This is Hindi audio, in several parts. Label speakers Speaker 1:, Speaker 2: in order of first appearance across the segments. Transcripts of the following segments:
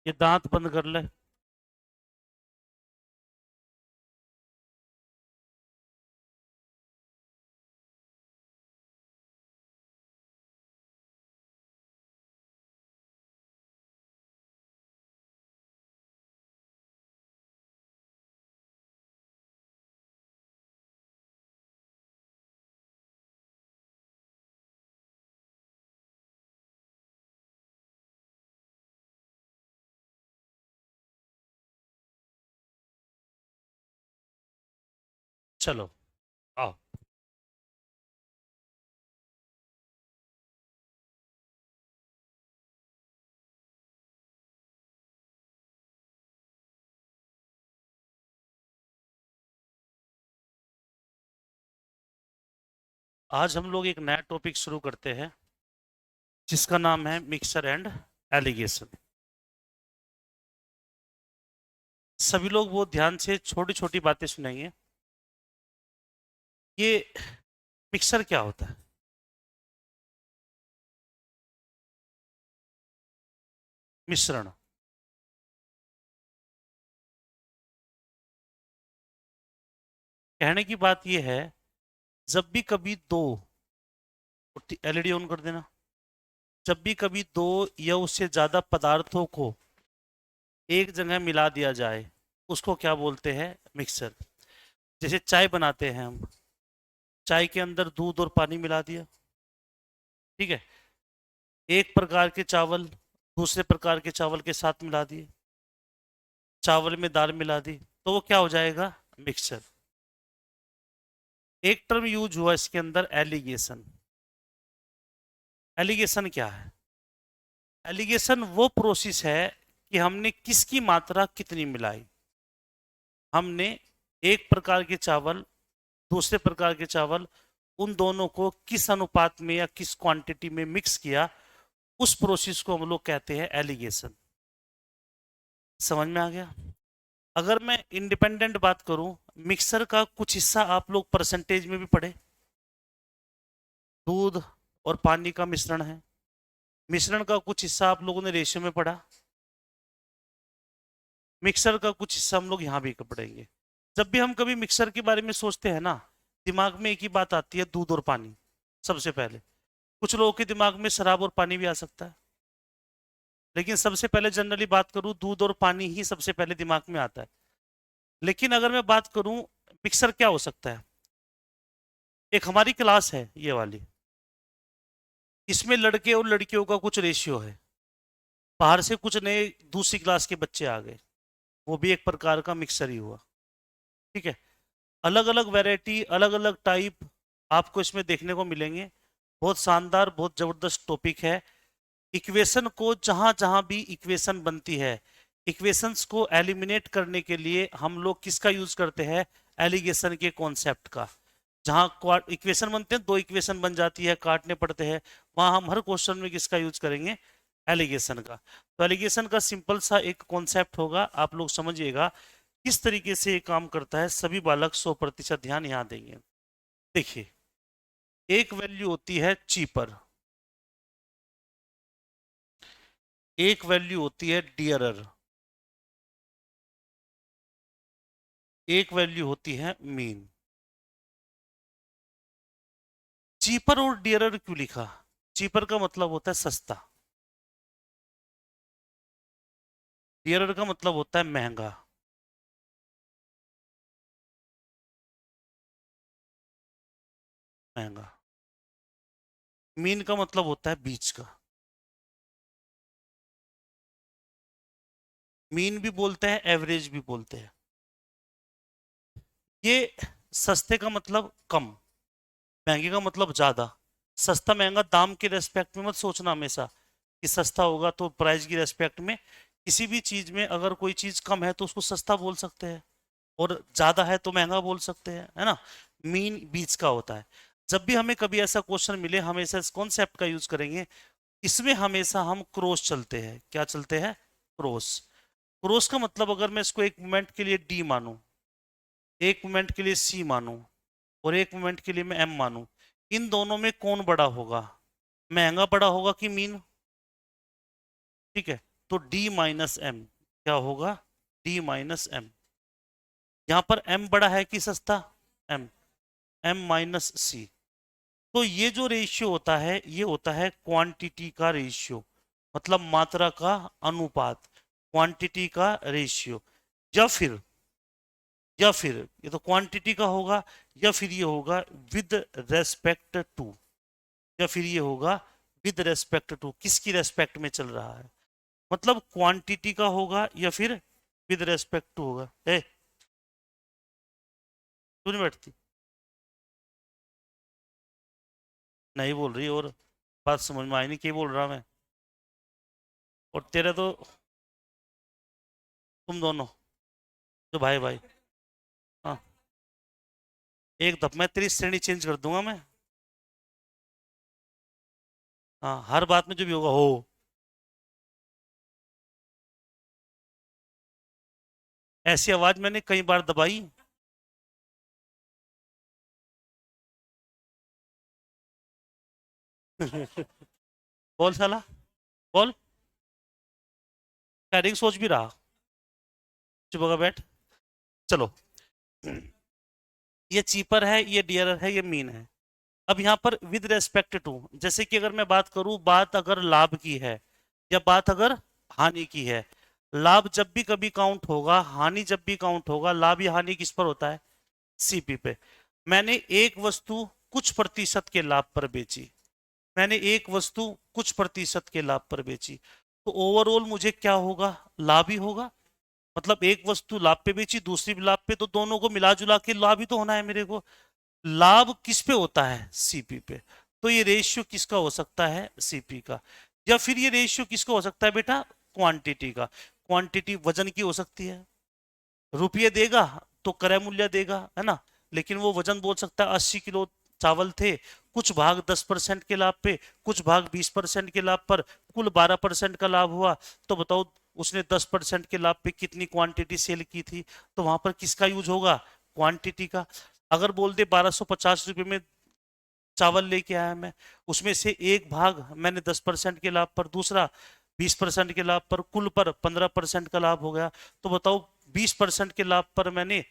Speaker 1: ये दांत बंद कर ले। चलो आओ। आज हम लोग एक नया टॉपिक शुरू करते हैं जिसका नाम है मिक्सर एंड एलिगेशन। सभी लोग बहुत ध्यान से छोटी छोटी बातें सुनेंगे। ये मिक्सर क्या होता है? मिश्रण। कहने की बात यह है, जब भी कभी दो, एलईडी ऑन कर देना, जब भी कभी दो या उससे ज्यादा पदार्थों को एक जगह मिला दिया जाए उसको क्या बोलते हैं? मिक्सर। जैसे चाय बनाते हैं हम, चाय के अंदर दूध और पानी मिला दिया, ठीक है, एक प्रकार के चावल दूसरे प्रकार के चावल के साथ मिला दिए, चावल में दाल मिला दी, तो वो क्या हो जाएगा? मिक्सचर। एक टर्म यूज हुआ इसके अंदर, एलिगेशन। एलिगेशन क्या है? एलिगेशन वो प्रोसेस है कि हमने किसकी मात्रा कितनी मिलाई। हमने एक प्रकार के चावल दूसरे प्रकार के चावल, उन दोनों को किस अनुपात में या किस क्वांटिटी में मिक्स किया, उस प्रोसेस को हम लोग कहते हैं एलिगेशन। समझ में आ गया? अगर मैं इंडिपेंडेंट बात करूं, मिक्सर का कुछ हिस्सा आप लोग परसेंटेज में भी पढ़े, दूध और पानी का मिश्रण है। मिश्रण का कुछ हिस्सा आप लोगों ने रेशियो में पढ़ा। मिक्सर का कुछ हिस्सा हम लोग यहाँ भी पढ़ेंगे। जब भी हम कभी मिक्सर के बारे में सोचते हैं ना, दिमाग में एक ही बात आती है, दूध और पानी। सबसे पहले कुछ लोगों के दिमाग में शराब और पानी भी आ सकता है, लेकिन सबसे पहले जनरली बात करूं, दूध और पानी ही सबसे पहले दिमाग में आता है। लेकिन अगर मैं बात करूं मिक्सर क्या हो सकता है, एक हमारी क्लास है ये वाली, इसमें लड़के और लड़कियों का कुछ रेशियो है। बाहर से कुछ नए दूसरी क्लास के बच्चे आ गए, वो भी एक प्रकार का मिक्सर ही हुआ, ठीक है। अलग अलग वैरायटी, अलग अलग टाइप आपको इसमें देखने को मिलेंगे। बहुत शानदार, बहुत जबरदस्त टॉपिक है। इक्वेशन को, जहां जहां भी इक्वेशन बनती है, इक्वेशंस को एलिमिनेट करने के लिए हम लोग किसका यूज करते हैं? एलिगेशन के कॉन्सेप्ट का। जहां इक्वेशन बनते हैं, दो इक्वेशन बन जाती है, काटने पड़ते हैं, वहां हम हर क्वेश्चन में किसका यूज करेंगे? एलिगेशन का। तो एलिगेशन का सिंपल सा एक कॉन्सेप्ट होगा, आप लोग समझिएगा किस तरीके से ये काम करता है। सभी बालक 100% ध्यान यहाँ देंगे। देखिए, एक वैल्यू होती है चीपर, एक वैल्यू होती है डियरर, एक वैल्यू होती है मीन। चीपर और डियरर क्यों लिखा? चीपर का मतलब होता है सस्ता, डियरर का मतलब होता है महंगा। महंगा। मीन का मतलब होता है बीच का। मीन भी बोलते हैं, एवरेज भी बोलते हैं। ये सस्ते का मतलब कम, महंगे का मतलब ज्यादा। सस्ता महंगा दाम के रेस्पेक्ट में मत सोचना हमेशा कि सस्ता होगा तो प्राइस की रेस्पेक्ट में। किसी भी चीज में अगर कोई चीज कम है तो उसको सस्ता बोल सकते हैं, और ज्यादा है तो महंगा बोल सकते हैं, है ना। मीन बीच का होता है। जब भी हमें कभी ऐसा क्वेश्चन मिले, हमेशा इस कॉन्सेप्ट का यूज करेंगे। इसमें हमेशा हम क्रॉस चलते हैं। क्या चलते हैं? क्रॉस। क्रॉस का मतलब, अगर मैं इसको एक मोमेंट के लिए डी मानूं, एक मोमेंट के लिए सी मानूं, और एक मोमेंट के लिए मैं एम मानूं, इन दोनों में कौन बड़ा होगा? महंगा बड़ा होगा कि मीन? ठीक है, तो D माइनस एम क्या होगा, D माइनस एम। यहां पर M बड़ा है कि सस्ता, M, M माइनस सी। तो ये जो रेशियो होता है ये होता है क्वांटिटी का रेशियो, मतलब मात्रा का अनुपात, क्वांटिटी का रेशियो। या फिर ये तो क्वांटिटी का होगा, या फिर ये होगा विद रेस्पेक्ट टू, या फिर ये होगा विद रेस्पेक्ट टू, किसकी रेस्पेक्ट में चल रहा है, मतलब क्वांटिटी का होगा या फिर विद रेस्पेक्ट टू होगा। ए क्यों नहीं बैठती, नहीं बोल रही, और बात समझ में आई नहीं, क्या बोल रहा मैं। और तेरे तो, तुम दोनों जो भाई भाई, हाँ, एक दफ मैं तेरी श्रेणी चेंज कर दूंगा मैं। हाँ, हर बात में जो भी होगा हो। ऐसी आवाज मैंने कई बार दबाई। बोल साला, बोल। कैरिंग सोच भी रहा, चुप होकर बैठ। चलो, ये चीपर है, ये डियरर है, ये मीन है। अब यहाँ पर विद रेस्पेक्ट टू, जैसे कि अगर मैं बात करूं, बात अगर लाभ की है या बात अगर हानि की है, लाभ जब भी कभी काउंट होगा, हानि जब भी काउंट होगा, लाभ या हानि किस पर होता है, सीपी पे। मैंने एक वस्तु कुछ प्रतिशत के लाभ पर बेची, मैंने एक वस्तु कुछ प्रतिशत के लाभ पर बेची, तो ओवरऑल मुझे क्या होगा, लाभ ही होगा। मतलब एक वस्तु लाभ पे बेची, दूसरी भी लाभ पे, तो दोनों को मिला जुला के लाभ ही तो होना है मेरे को। लाभ किस पे होता है, सीपी पे। तो ये रेशियो किसका हो सकता है, सीपी का। या फिर ये रेशियो किसका हो सकता है बेटा, क्वांटिटी का। क्वांटिटी वजन की हो सकती है, रुपये देगा तो क्रय मूल्य देगा, है ना। लेकिन वो वजन बोल सकता है 80 किलो चावल थे, कुछ भाग 10% के लाभ पे, कुछ भाग 20% के लाभ पर, कुल 12% का लाभ हुआ। तो बताओ उसने 10% के लाभ पे कितनी क्वांटिटी सेल की थी, तो वहां पर किसका यूज होगा, क्वांटिटी का। अगर बोल दे 1250 रुपये में चावल लेके आया मैं, उसमें से एक भाग मैंने 10% के लाभ पर, दूसरा 20% के लाभ पर, कुल पर 15% का लाभ हो गया। तो बताओ 20% के लाभ पर मैंने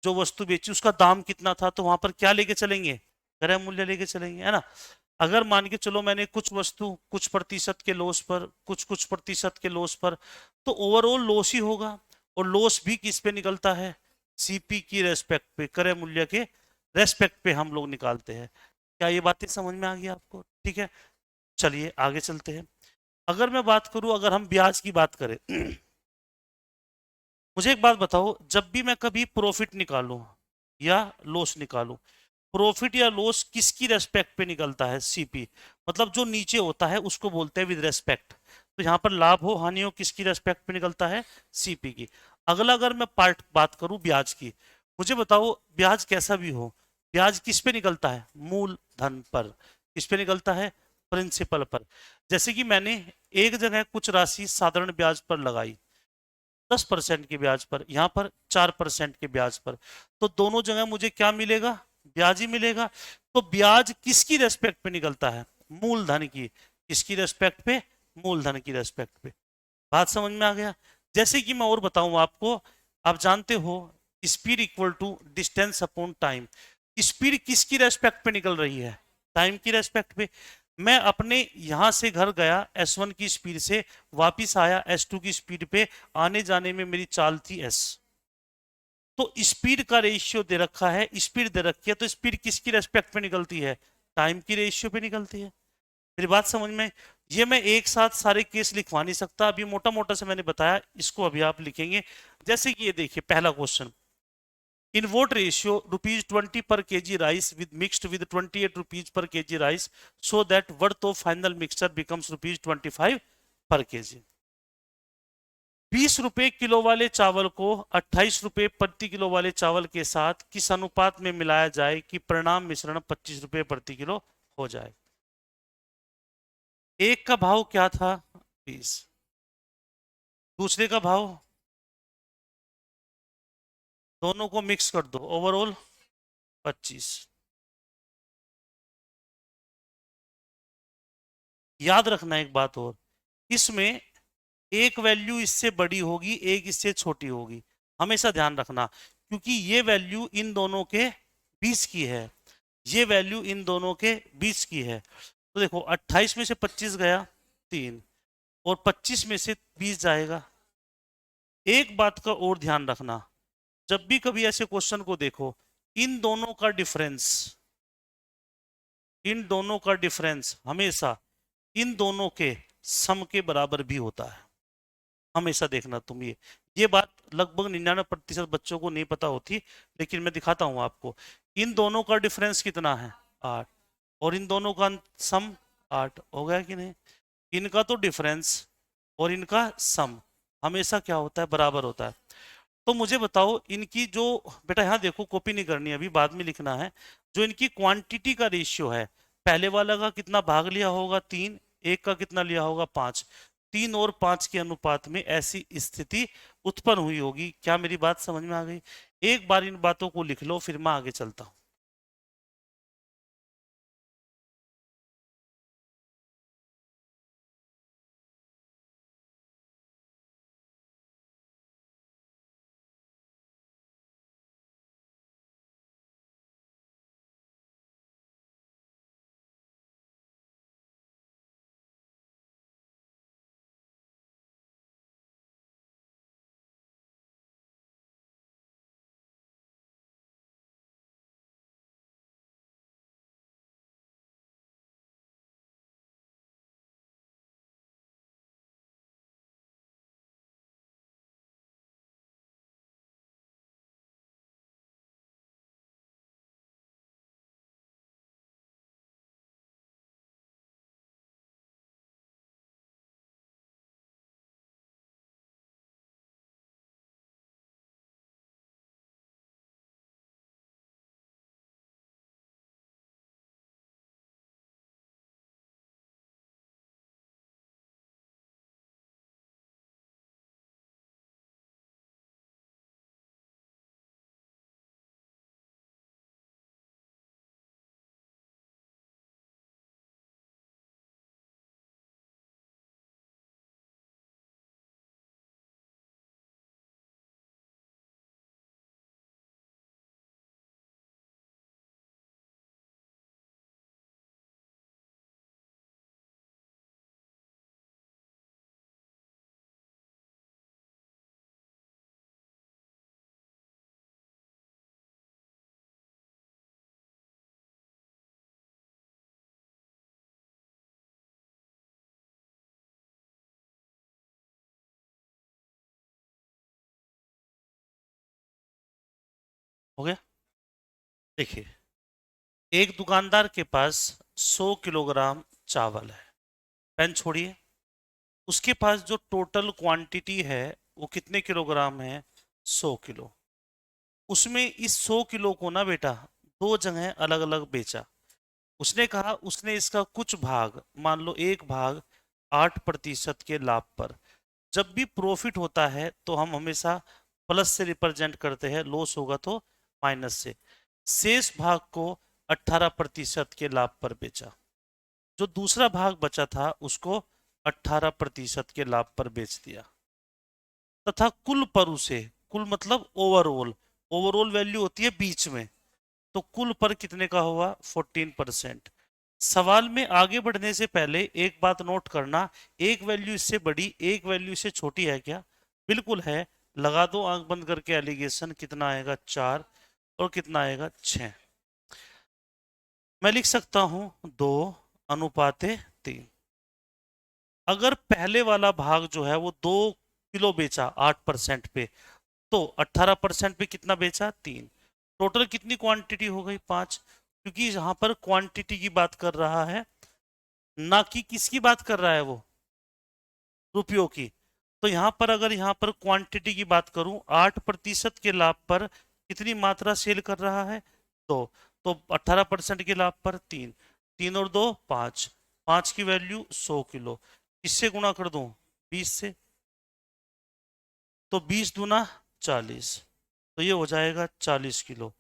Speaker 1: जो वस्तु बेची उसका दाम कितना था, तो वहां पर क्या लेके चलेंगे, क्रय मूल्य लेके चलेंगे, है ना। अगर मान के चलो मैंने कुछ वस्तु कुछ प्रतिशत के लॉस पर, कुछ कुछ प्रतिशत के लॉस पर, तो ओवरऑल लॉस ही होगा। और लॉस भी किस पे निकलता है, सीपी की रेस्पेक्ट पे, क्रय मूल्य के रेस्पेक्ट पे हम लोग निकालते हैं। क्या ये बातें समझ में आ गई आपको, ठीक है। चलिए आगे चलते हैं। अगर मैं बात करूं, अगर हम ब्याज की बात करें, मुझे एक बात बताओ, जब भी मैं कभी प्रॉफिट निकालूं या लॉस निकालूं, प्रॉफिट या लॉस किसकी रेस्पेक्ट पे निकलता है, सीपी। मतलब जो नीचे होता है उसको बोलते हैं विद रेस्पेक्ट। तो यहाँ पर लाभ हो हानि हो किसकी रेस्पेक्ट पे निकलता है, सीपी की। अगला अगर मैं पार्ट बात करूं ब्याज की, मुझे बताओ ब्याज कैसा भी हो, ब्याज किस पे निकलता है, मूल धन पर। किस पे निकलता है, प्रिंसिपल पर। जैसे कि मैंने एक जगह कुछ राशि साधारण ब्याज पर लगाई, 10% के ब्याज पर, यहाँ पर 4% के ब्याज पर, तो दोनों जगह मुझे क्या मिलेगा, ब्याज ही मिलेगा। तो ब्याज किसकी रेस्पेक्ट पे निकलता है, मूलधन की। किसकी रेस्पेक्ट पे, मूलधन की रेस्पेक्ट पे। बात समझ में आ गया। जैसे कि मैं और बताऊं आपको, आप जानते हो speed equal to distance upon time. Speed किसकी रेस्पेक्ट पे निकल रही है, टाइम की रेस्पेक्ट पे। मैं अपने यहां से घर गया S1 की स्पीड से, वापिस आया S2 की स्पीड पे, आने जाने में मेरी चाल थी S। तो स्पीड का रेशियो दे रखा है, स्पीड दे रखी है, तो स्पीड किसकी रेस्पेक्ट पे निकलती है, टाइम की रेशियो पे निकलती है। मेरी बात समझ में। ये मैं एक साथ सारे केस लिखवा नहीं सकता, अभी मोटा मोटा से मैंने बताया, इसको अभी आप लिखेंगे। जैसे कि ये देखिए पहला क्वेश्चन, इन वोट रेशियो ₹20 पर KG rice with mixed with ₹28 पर KG rice, so that worth of final mixture becomes ₹25 पर केजी। 20 रुपए किलो वाले चावल को 28 रुपए प्रति किलो वाले चावल के साथ किस अनुपात में मिलाया जाए कि परिणाम मिश्रण 25 रुपए प्रति किलो हो जाए। एक का भाव क्या था, 20, दूसरे का भाव, दोनों को मिक्स कर दो, ओवरऑल 25। याद रखना एक बात और, इसमें एक वैल्यू इससे बड़ी होगी, एक इससे छोटी होगी, हमेशा ध्यान रखना, क्योंकि ये वैल्यू इन दोनों के बीच की है, ये वैल्यू इन दोनों के बीच की है। तो देखो 28 में से 25 गया 3, और 25 में से 20 जाएगा। एक बात का और ध्यान रखना, जब भी कभी ऐसे क्वेश्चन को देखो, इन दोनों का डिफरेंस, इन दोनों का डिफरेंस हमेशा इन दोनों के सम के बराबर भी होता है। हमेशा देखना तुम, ये बात लगभग 99% बच्चों को नहीं पता होती, लेकिन मैं दिखाता हूं आपको। इन दोनों का डिफरेंस कितना है? 8। और इन दोनों का सम 8 हो गया कि नहीं? इनका तो डिफरेंस और इनका सम हमेशा क्या होता है? बराबर होता है। तो मुझे बताओ, इनकी जो, बेटा यहाँ देखो, कॉपी नहीं करनी, अभी बाद में लिखना है। जो इनकी क्वांटिटी का रेशियो है, पहले वाला का कितना भाग लिया होगा? 3। एक का कितना लिया होगा? 5। 3 और 5 के अनुपात में ऐसी स्थिति उत्पन्न हुई होगी। क्या मेरी बात समझ में आ गई? एक बार इन बातों को लिख लो, फिर मैं आगे चलता हूं। हो गया? देखिए, एक दुकानदार के पास 100 किलोग्राम चावल है। पेन छोड़िए। उसके पास जो टोटल क्वांटिटी है वो कितने किलोग्राम है? 100 किलो। उसमें इस 100 किलो को ना बेटा दो जगह अलग अलग बेचा। उसने कहा उसने इसका कुछ भाग, मान लो 1 भाग, 8% के लाभ पर। जब भी प्रॉफिट होता है तो हम हमेशा प्लस से रिप्रेजेंट करते हैं, लॉस होगा तो माइनस से। शेष भाग को 18% के लाभ पर बेचा। जो दूसरा भाग बचा था उसको 18% के लाभ पर बेच दिया, तथा कुल पर उसे, कुल मतलब ओवरऑल, ओवरऑल वैल्यू होती है बीच में, तो कुल पर कितने का हुआ? 14%। सवाल में आगे बढ़ने से पहले एक बात नोट करना, एक वैल्यू इससे बड़ी, एक वैल्यू इससे छोटी है क्या? बिल्कुल है। लगा दो आंख बंद करके एलिगेशन, कितना आएगा? 4। और कितना आएगा? 6। मैं लिख सकता हूं 2:3। अगर पहले वाला भाग जो है वो 2 किलो बेचा 8% पे, तो 18% पे कितना बेचा? 3। टोटल कितनी क्वांटिटी हो गई? 5। क्योंकि यहां पर क्वांटिटी की बात कर रहा है, ना कि किसकी बात कर रहा है वो? रुपयों की। तो यहां पर अगर यहां पर क्वांटिटी की बात करूं, 8% के लाभ पर कितनी मात्रा सेल कर रहा है? 2। तो 18% के लाभ पर 3। 3 और 2 5। 5 की वैल्यू 100 किलो। इससे गुणा कर दूं 20 से, तो 20 दूना 40, तो ये हो जाएगा 40 किलो।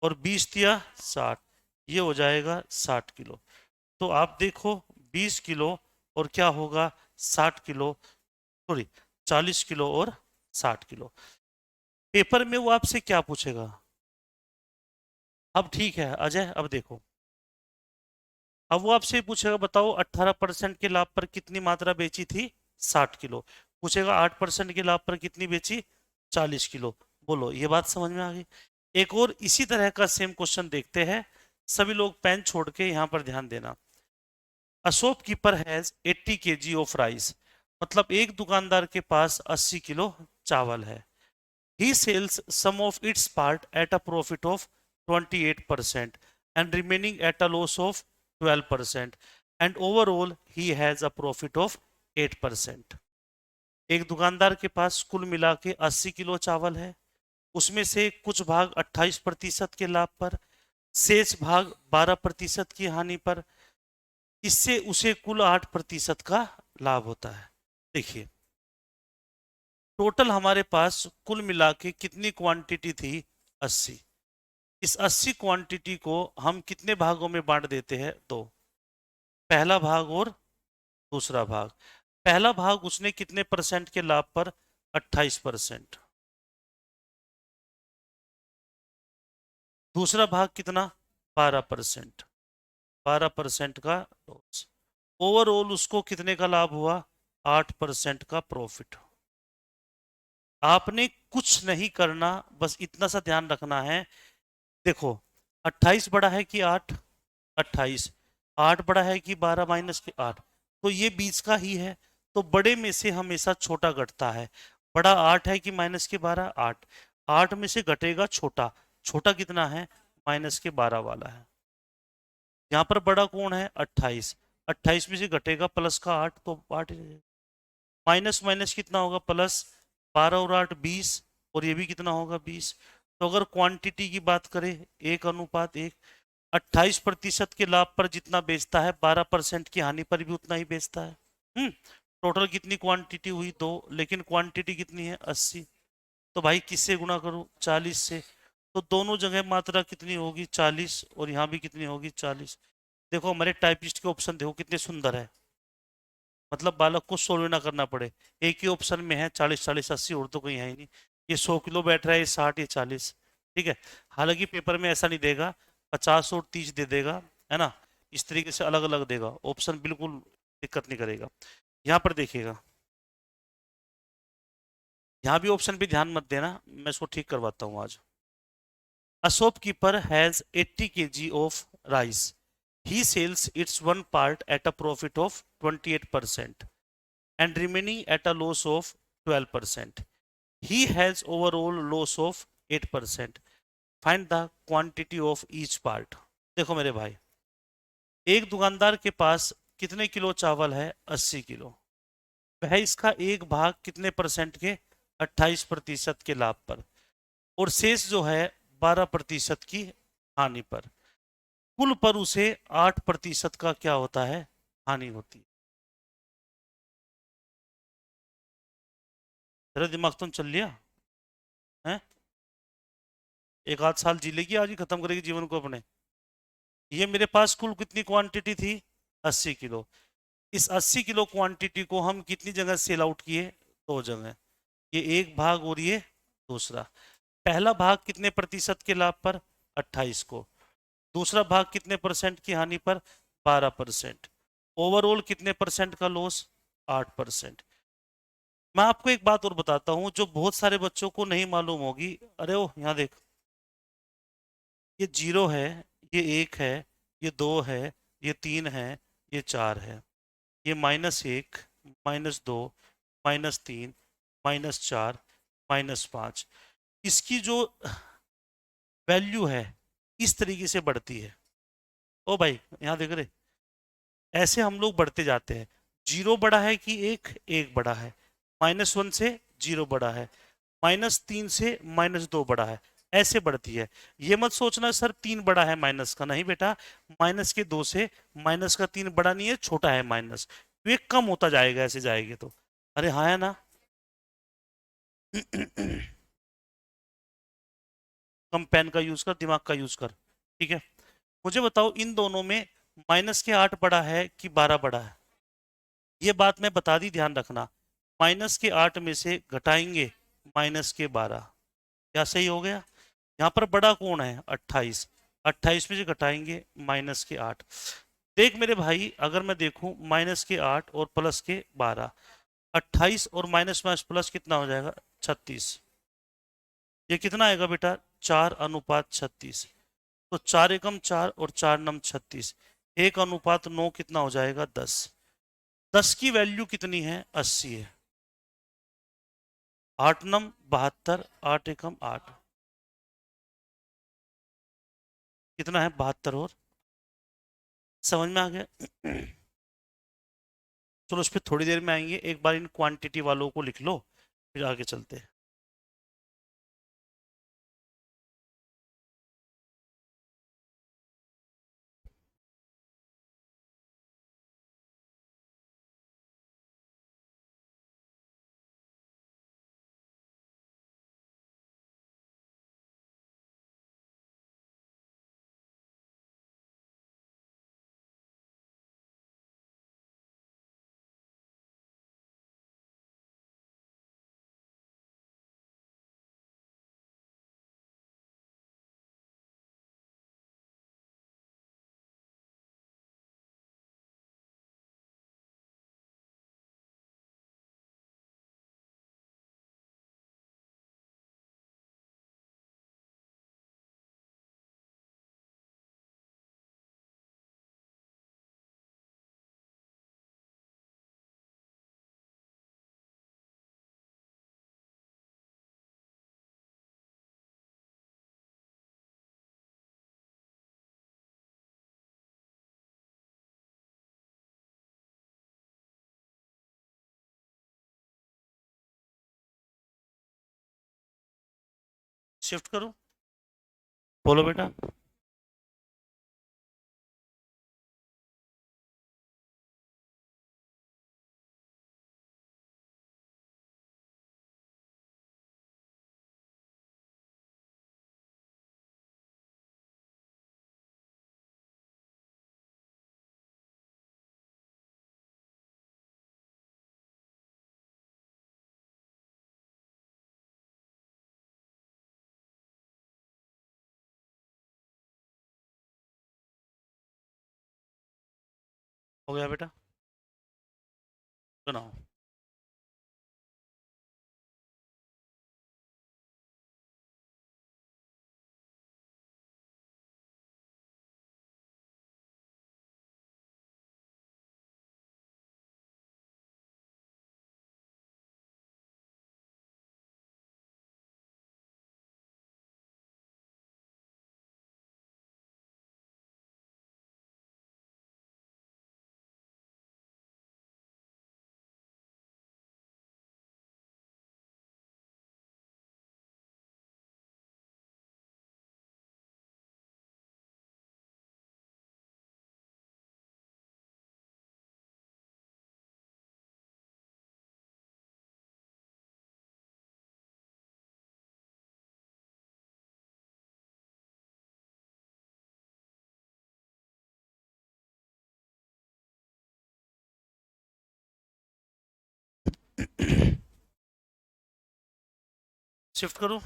Speaker 1: और 20 दिया 60, ये हो जाएगा 60 किलो। तो आप देखो 20 किलो और क्या होगा? 60 किलो। सॉरी 40 किलो और 60 किलो। पेपर में वो आपसे क्या पूछेगा? अब ठीक है अजय, अब देखो, अब वो आपसे पूछेगा बताओ 18% के लाभ पर कितनी मात्रा बेची थी? 60 किलो। पूछेगा 8% के लाभ पर कितनी बेची? 40 किलो। बोलो, ये बात समझ में आ गई? एक और इसी तरह का सेम क्वेश्चन देखते हैं। सभी लोग पेन छोड़ के यहाँ पर ध्यान देना। A shopkeeper has 80 kg of rice, मतलब एक दुकानदार के पास 80 किलो चावल है। He sells some of its part at a profit of 28% and remaining at a loss of 12%, and overall he has a profit of 8%। एक दुकानदार के पास कुल मिला के 80 किलो चावल है, उसमें से कुछ भाग 28% के लाभ पर, शेष भाग 12% की हानि पर। इससे उसे कुल 8% का लाभ होता है। देखिए, टोटल हमारे पास कुल मिला के कितनी क्वांटिटी थी? 80। इस 80 क्वांटिटी को हम कितने भागों में बांट देते हैं? दो, पहला भाग और दूसरा भाग। पहला भाग उसने कितने परसेंट के लाभ पर? 28%। दूसरा भाग कितना? 12%। 12% का लॉस। ओवरऑल उसको कितने का लाभ हुआ? 8% का प्रॉफिट। आपने कुछ नहीं करना, बस इतना सा ध्यान रखना है। देखो, 28 बड़ा है कि 8? 28। 8 बड़ा है कि 12 माइनस के 8? तो ये बीच का ही है। तो बड़े में से हमेशा छोटा घटता है। बड़ा 8 है कि माइनस के 12? 8। 8 में से घटेगा छोटा। छोटा कितना है? माइनस के 12 वाला है। यहाँ पर बड़ा कौन है? 28। 28 में से घटेगा प्लस का 8, तो 8 माइनस माइनस कितना होगा? प्लस। 12 और 8 20, और ये भी कितना होगा? 20। तो अगर क्वांटिटी की बात करें, 1:1, 28% के लाभ पर जितना बेचता है, 12% की हानि पर भी उतना ही बेचता है। टोटल कितनी क्वांटिटी हुई? 2, लेकिन क्वांटिटी कितनी है? 80। तो भाई किससे गुणा करूं? 40 से। तो दोनों जगह मात्रा कितनी होगी? 40, और यहाँ भी कितनी होगी? 40। देखो हमारे टाइपिस्ट के ऑप्शन देखो कितने सुंदर है, मतलब बालक को सोल्व ना करना पड़े। एक ही ऑप्शन में है 40 40 80, और तो कहीं है ही नहीं। ये 100 किलो बैठ रहा है, ये 60, ये 40। ठीक है। हालांकि पेपर में ऐसा नहीं देगा, 50 और 30 दे देगा, है ना? इस तरीके से अलग अलग देगा ऑप्शन, बिल्कुल दिक्कत नहीं करेगा। यहाँ पर देखिएगा, यहाँ भी ऑप्शन पे ध्यान मत देना, मैं इसको ठीक करवाता हूँ आज। A shopkeeper has 80 kg of rice. He sells its one part at a profit of 28% and remaining at a loss of 12%. He has overall loss of 8%. Find the quantity of each part. देखो मेरे भाई, एक दुकानदार के पास कितने किलो चावल है? 80 किलो। वह इसका एक भाग कितने परसेंट के? 28% के लाभ पर, और शेष जो है 12% की हानि पर। कुल पर उसे 8% का क्या होता है? हानि होती है। तेरा दिमाग तो चल लिया है? एक आध साल जी लेगी, आज ही खत्म करेगी जीवन को अपने। ये मेरे पास कुल कितनी क्वांटिटी थी? 80 किलो। इस 80 किलो क्वांटिटी को हम कितनी जगह सेल आउट किए? दो जगह। ये एक भाग और ये दूसरा। पहला भाग कितने प्रतिशत के लाभ पर? 28 को। दूसरा भाग कितने परसेंट की हानि पर? 12%। ओवरऑल कितने परसेंट का लॉस? 8%। मैं आपको एक बात और बताता हूं जो बहुत सारे बच्चों को नहीं मालूम होगी। अरे ओ, यहाँ देख, ये 0 है, ये 1 है, ये 2 है, ये 3 है, ये 4 है, ये -1, -2, -3, -4, -5। इसकी जो वैल्यू है इस तरीके से बढ़ती है। ओ भाई, यहाँ देख रहे, ऐसे हम लोग बढ़ते जाते हैं। 0 बड़ा है कि 1? 1 बड़ा है। -1 से 0 बड़ा है। -3 से -2 बड़ा है। ऐसे बढ़ती है। ये मत सोचना सर 3 बड़ा है माइनस का, नहीं बेटा। -2 से -3 बड़ा नहीं है, छोटा है माइनस, तो ये कम होता जाएगा ऐसे जाएगी तो। अरे हाँ, है ना? कम पेन का यूज कर, दिमाग का यूज कर। ठीक है। मुझे बताओ इन दोनों में -8 बड़ा है कि 12 बड़ा है? ये बात मैं बता दी, ध्यान रखना। माइनस के 8 में से घटाएंगे माइनस के 12। क्या सही हो गया? यहाँ पर बड़ा कौन है? 28। 28 में से घटाएंगे माइनस के 8। देख मेरे भाई, अगर मैं देखूं माइनस के 8 और प्लस के 12, 28 और माइनस माइनस प्लस कितना हो जाएगा? 36। ये कितना आएगा बेटा? 4:36। तो 4 एकम 4 और 4 नम 36, 1:9 कितना हो जाएगा? 10। 10 की वैल्यू कितनी है? 80 है। 8 नम 72, 8 एकम 8, कितना है? 72। और समझ में आ गया? चलो उस पर थोड़ी देर में आएंगे, एक बार इन क्वांटिटी वालों को लिख लो, फिर आगे चलते हैं। शिफ्ट करो, बोलो बेटा। हो गया बेटा? बनाओ। शिफ्ट करो।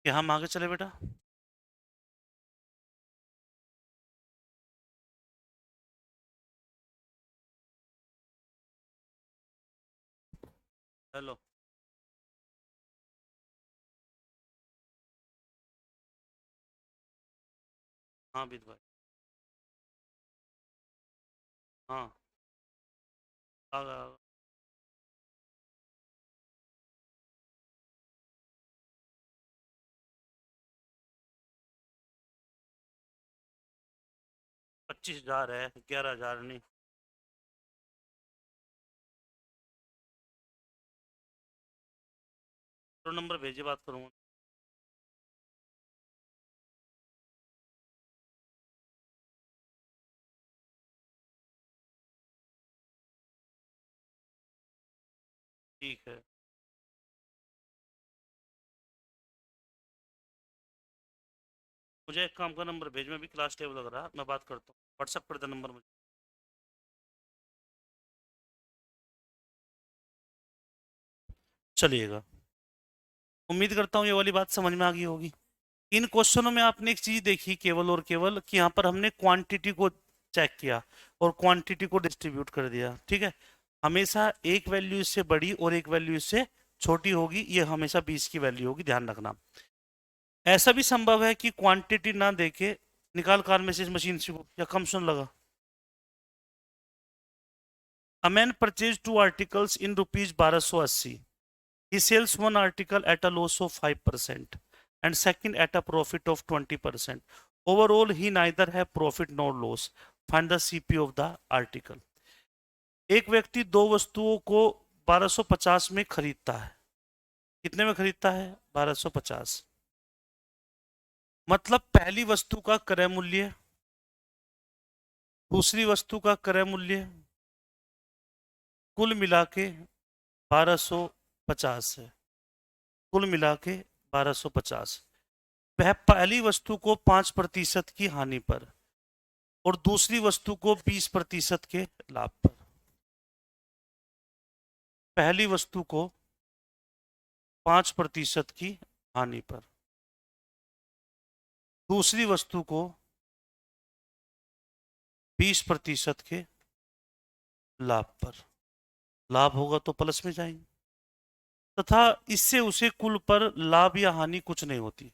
Speaker 1: कि हम आगे चले बेटा? हेलो। हाँ बीत भाई। हाँ। आ गया, आ गया। 25,000 है, 11,000 नहीं। तो नंबर भेजिए, बात करूँगा। ठीक है। मुझे एक काम का नंबर भेज, मैं भी क्लास टेबल लग रहा, मैं बात करता हूँ, व्हाट्सअप कर दे नंबर मुझे। चलिएगा। उम्मीद करता हूँ ये वाली बात समझ में आ गई होगी। इन क्वेश्चनों में आपने एक चीज देखी केवल और केवल कि यहाँ पर हमने क्वांटिटी को चेक किया और क्वांटिटी को डिस्ट्रीब्यूट कर दिया, ठीक है। हमेशा एक वैल्यू इससे बड़ी और एक वैल्यू इससे छोटी होगी, ये हमेशा 20 की वैल्यू होगी, ध्यान रखना। ऐसा भी संभव है कि क्वांटिटी ना देके निकाल कार में से मशीन से या कम सुन लगा। A man purchased two articles in rupees 1280. He sells one article at a loss of 5% and second at a profit of 20%. Overall, he neither have profit nor loss. Find the CP of the article. एक व्यक्ति दो वस्तुओं को 1250 में खरीदता है। कितने में खरीदता है? 1250। मतलब पहली वस्तु का क्रय मूल्य, दूसरी वस्तु का क्रय मूल्य, कुल मिला के 1250 है। कुल मिला के 1250। वह पहली वस्तु को 5% की हानि पर और दूसरी वस्तु को 20% के लाभ पर। पहली वस्तु को 5% की हानि पर, दूसरी वस्तु को 20% के लाभ पर। लाभ होगा तो प्लस में जाएंगे, तथा इससे उसे कुल पर लाभ या हानि कुछ नहीं होती।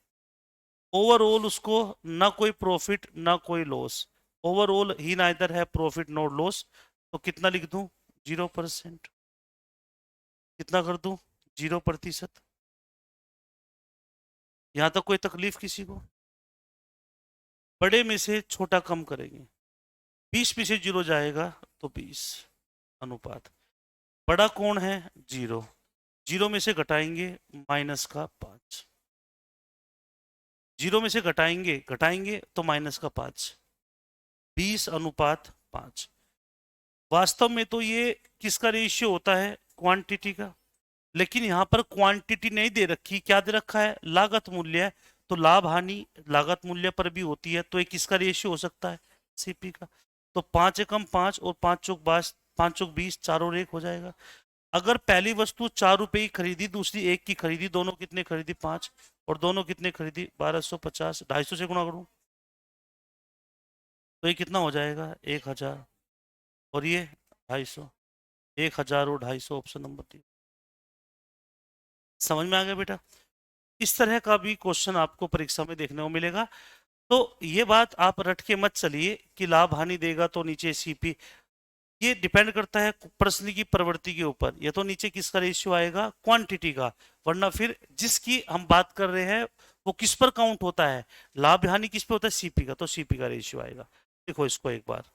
Speaker 1: ओवरऑल उसको ना कोई प्रॉफिट ना कोई लॉस। ओवरऑल ही नाइदर है प्रॉफिट नॉर लॉस। तो कितना लिख दूं? 0%। कितना कर दूं? 0%। यहां तक कोई तकलीफ किसी को? बड़े में से छोटा कम करेंगे, 20 में से 0 जाएगा तो 20 अनुपात। बड़ा कौन है? 0। 0 में से घटाएंगे -5। 0 में से घटाएंगे घटाएंगे तो -5। 20/5। वास्तव में तो ये किसका रेशियो होता है? क्वांटिटी का। लेकिन यहां पर क्वांटिटी नहीं दे रखी, क्या दे रखा है? लागत मूल्य। तो लाभ हानि लागत मूल्य पर भी होती है, तो ये किसका रेशियो हो सकता है? सीपी का। तो 5 एकम 5 और 5 चौक 20, 5 चौक 20, 4 और 1 हो जाएगा। अगर पहली वस्तु 4 रुपए की खरीदी, दूसरी 1 की खरीदी, दोनों कितने खरीदी? 5। और दोनों कितने खरीदी? 1250। 250 से गुणा करूं तो ये कितना हो जाएगा? 1000। और ये 250। 1000 और 250 ऑप्शन नंबर 3। समझ में आ गया बेटा? इस तरह का भी क्वेश्चन आपको परीक्षा में देखने को मिलेगा। तो ये बात आप रट के मत चलिए कि लाभ हानि देगा तो नीचे सीपी। ये डिपेंड करता है प्रश्न की प्रवृत्ति के ऊपर। ये तो नीचे किसका रेशियो आएगा? क्वांटिटी का। वरना फिर जिसकी हम बात कर रहे हैं वो किस पर काउंट होता है? लाभ हानि किस पे होता है? सीपी का। तो सीपी का रेशियो आएगा। देखो इसको एक बार।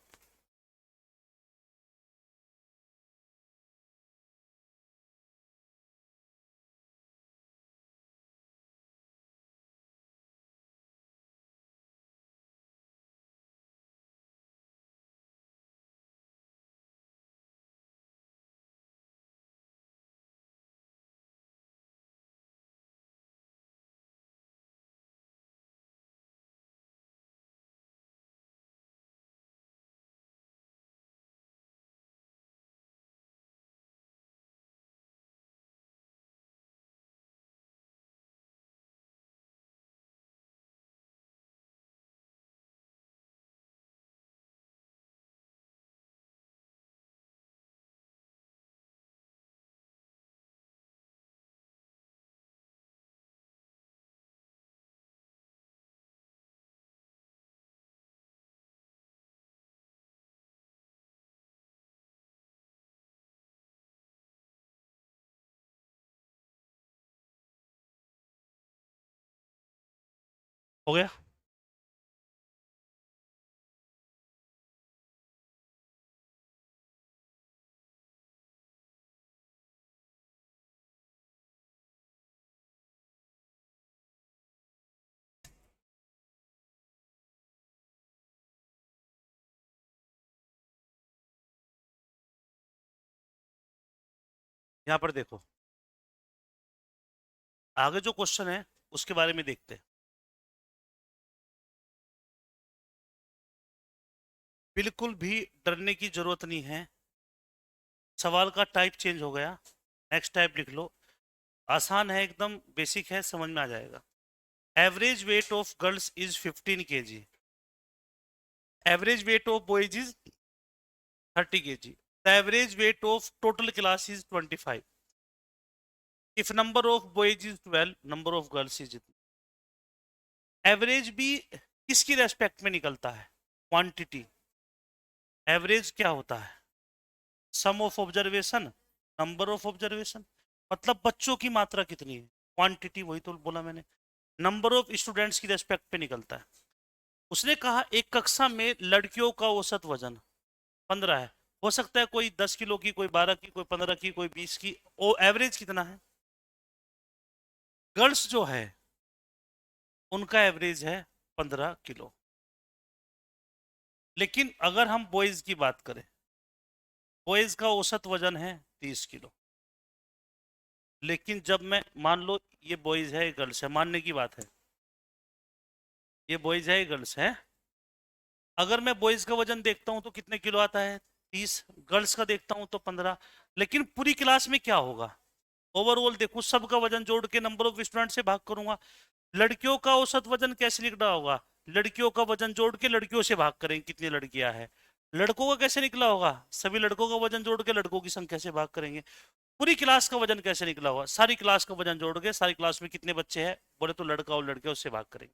Speaker 1: हो गया। यहाँ पर देखो, आगे जो क्वेश्चन है उसके बारे में देखते हैं। बिल्कुल भी डरने की जरूरत नहीं है। सवाल का टाइप चेंज हो गया, नेक्स्ट टाइप लिख लो। आसान है एकदम, बेसिक है, समझ में आ जाएगा। Average weight of girls is 15 kg। Average weight of boys is 30 kg। The average weight of total class is 25। If number of boys is 12, number of girls is. Average भी किसकी रेस्पेक्ट में निकलता है? क्वांटिटी। एवरेज क्या होता है? Sum of observation, number of observation. मतलब बच्चों की मात्रा कितनी है, क्वांटिटी, वही तो बोला मैंने। नंबर ऑफ स्टूडेंट्स की रेस्पेक्ट पे निकलता है। उसने कहा एक कक्षा में लड़कियों का औसत वजन 15 है। हो सकता है कोई 10 किलो की, कोई 12 की, कोई 15 की, कोई 20 की। ओ एवरेज कितना है? गर्ल्स जो है उनका एवरेज है 15 किलो। लेकिन अगर हम बॉयज की बात करें, बॉयज का औसत वजन है 30 किलो। लेकिन जब मैं मान लो ये बॉयज है, ये गर्ल्स है, मानने की बात है, ये बॉयज है, ये गर्ल्स है। अगर मैं बॉयज का वजन देखता हूं तो कितने किलो आता है? 30। गर्ल्स का देखता हूं तो 15। लेकिन पूरी क्लास में क्या होगा? ओवरऑल देखो, सबका वजन जोड़ के नंबर ऑफ स्टूडेंट से भाग करूंगा। लड़कियों का औसत वजन कैसे निकला होगा? लड़कियों का वजन जोड़ के लड़कियों से भाग करेंगे, कितनी लड़कियां हैं। लड़कों का कैसे निकला होगा? सभी लड़कों का वजन जोड़ के लड़कों की संख्या से भाग करेंगे। पूरी क्लास का वजन कैसे निकला होगा? सारी क्लास का वजन जोड़ के सारी क्लास में कितने बच्चे हैं बोले तो लड़का और लड़के, उससे भाग करेंगे।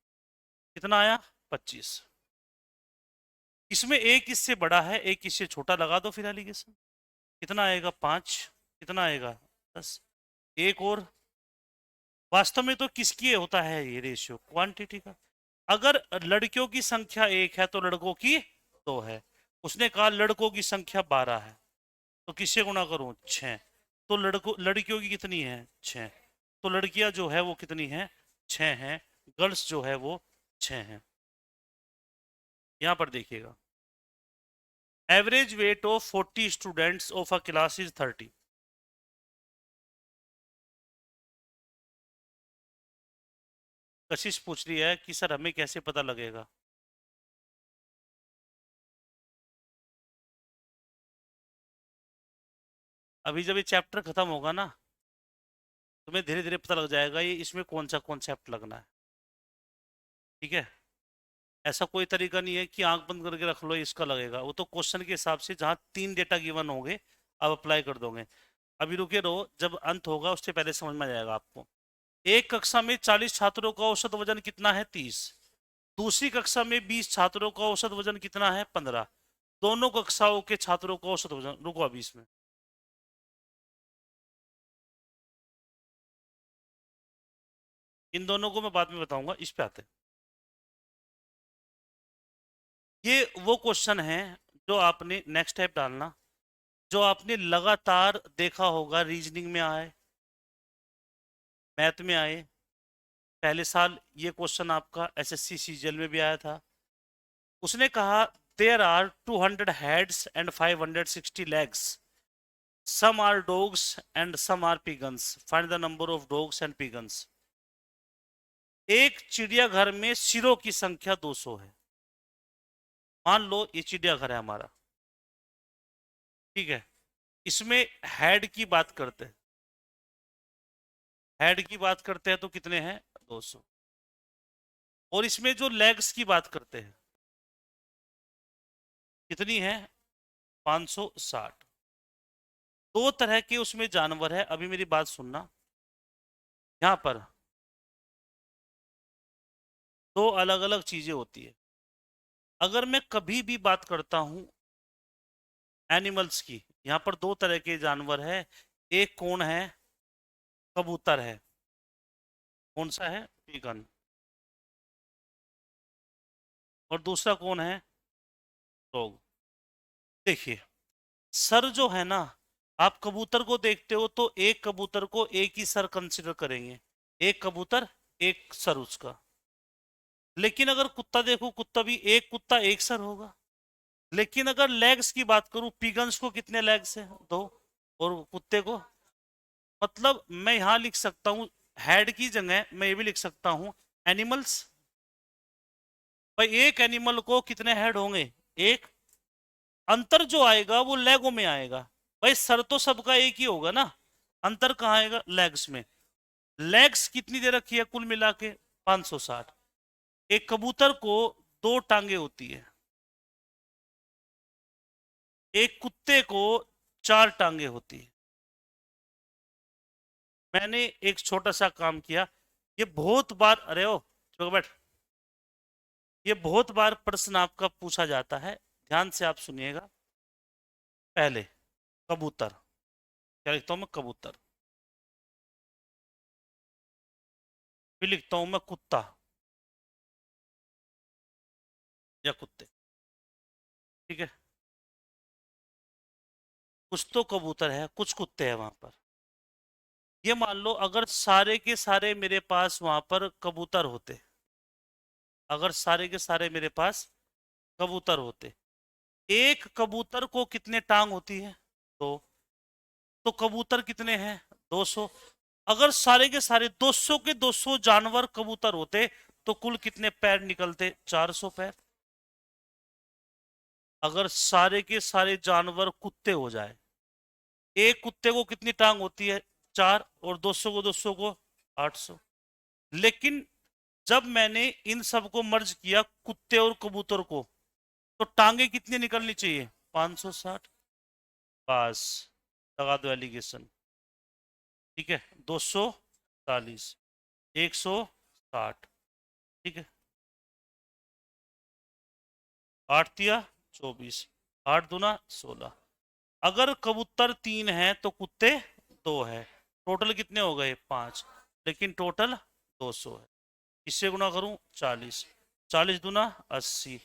Speaker 1: कितना आया? 25। इसमें एक इससे बड़ा है, एक इससे छोटा, लगा दो फिर एलिगेशन। कितना आएगा? 5। कितना आएगा? 10। एक और। वास्तव में तो किसकी होता है ये रेशियो? क्वांटिटी का। अगर लड़कियों की संख्या 1 है तो लड़कों की 2 है। उसने कहा लड़कों की संख्या 12 है, तो किससे गुणा करूं? 6। तो लड़कियों की कितनी है? 6। तो लड़कियां जो है वो कितनी है? 6 हैं। गर्ल्स जो है वो 6 हैं। यहां पर देखिएगा, average weight of 40 students of a class is 30। कशिश पूछ रही है कि सर हमें कैसे पता लगेगा? अभी जब ये चैप्टर खत्म होगा ना, तुम्हें धीरे धीरे पता लग जाएगा ये इसमें कौन सा कॉन्सेप्ट लगना है। ठीक है? ऐसा कोई तरीका नहीं है कि आंख बंद करके रख लो इसका लगेगा। वो तो क्वेश्चन के हिसाब से जहां 3 डेटा गिवन होंगे आप अप्लाई कर दोगे। अभी रुके रहो, जब अंत होगा उससे पहले समझ में आ जाएगा आपको। एक कक्षा में 40 छात्रों का औसत वजन कितना है? 30। दूसरी कक्षा में 20 छात्रों का औसत वजन कितना है? 15। दोनों कक्षाओं के छात्रों का औसत वजन, रुको अभी इसमें, इन दोनों को मैं बाद में बताऊंगा, इस पे आते हैं। ये वो क्वेश्चन है जो आपने नेक्स्ट टाइप डालना, जो आपने लगातार देखा होगा, रीजनिंग में आए, मैथ में आए। पहले साल ये क्वेश्चन आपका एसएससी सीजीएल में भी आया था। उसने कहा there are 200 heads and 560 legs, some are dogs and some are pigeons, find the number of dogs and pigeons। एक चिड़ियाघर में सिरों की संख्या 200 है। मान लो ये चिड़ियाघर है हमारा, ठीक है? इसमें हेड की बात करते हैं, हेड की बात करते हैं तो कितने हैं? 200। और इसमें जो लेग्स की बात करते हैं कितनी है? 560। दो तरह के उसमें जानवर है। अभी मेरी बात सुनना, यहाँ पर दो अलग अलग चीजें होती है। अगर मैं कभी भी बात करता हूं एनिमल्स की, यहाँ पर दो तरह के जानवर है। एक कौन है? कबूतर है। कौन सा है? पीगन। और दूसरा कौन है? डॉग। देखिए, सर जो है ना, आप कबूतर को देखते हो तो एक कबूतर को एक ही सर कंसिडर करेंगे, एक कबूतर एक सर उसका। लेकिन अगर कुत्ता देखो, कुत्ता भी एक कुत्ता एक सर होगा। लेकिन अगर लेग्स की बात करूं, पिगन्स को कितने लेग्स है? दो। और कुत्ते को, मतलब मैं यहां लिख सकता हूं, हेड की जगह मैं ये भी लिख सकता हूं एनिमल्स। भाई एक एनिमल को कितने हेड होंगे? एक। अंतर जो आएगा वो लेगों में आएगा। भाई सर तो सबका एक ही होगा ना, अंतर कहाँ आएगा? लेग्स में। लेग्स कितनी दे रखी है कुल मिला के? 560। एक कबूतर को दो टांगे होती है, एक कुत्ते को चार टांगे होती है। मैंने एक छोटा सा काम किया, ये बहुत बार, अरे ओ चलो बैठ, ये बहुत बार प्रश्न आपका पूछा जाता है, ध्यान से आप सुनिएगा। पहले कबूतर, क्या लिखता हूं मैं? कबूतर। फिर लिखता हूं मैं कुत्ता या कुत्ते। ठीक है, कुछ तो कबूतर है, कुछ कुत्ते हैं वहां पर। ये मान लो अगर सारे के सारे मेरे पास वहां पर कबूतर होते, अगर सारे के सारे मेरे पास कबूतर होते, एक कबूतर को कितने टांग होती है? दो। तो कबूतर कितने हैं? 200। अगर सारे के सारे 200 के 200 जानवर कबूतर होते तो कुल कितने पैर निकलते? 400 पैर। अगर सारे के सारे जानवर कुत्ते हो जाए, एक कुत्ते को कितनी टांग होती है? चार। और 200 को 200 को 800। लेकिन जब मैंने इन सब को मर्ज किया, कुत्ते और कबूतर को, तो टांगे कितनी निकलनी चाहिए? 560। बस, लगा दो एलिगेशन। ठीक है, 240, 160। ठीक है, 8 तिया 24, 8 दूना 16। अगर कबूतर 3 है तो कुत्ते 2 है, टोटल कितने हो गए? 5। लेकिन टोटल 200 है। इससे गुना करूं? 40, 40 दूना 80,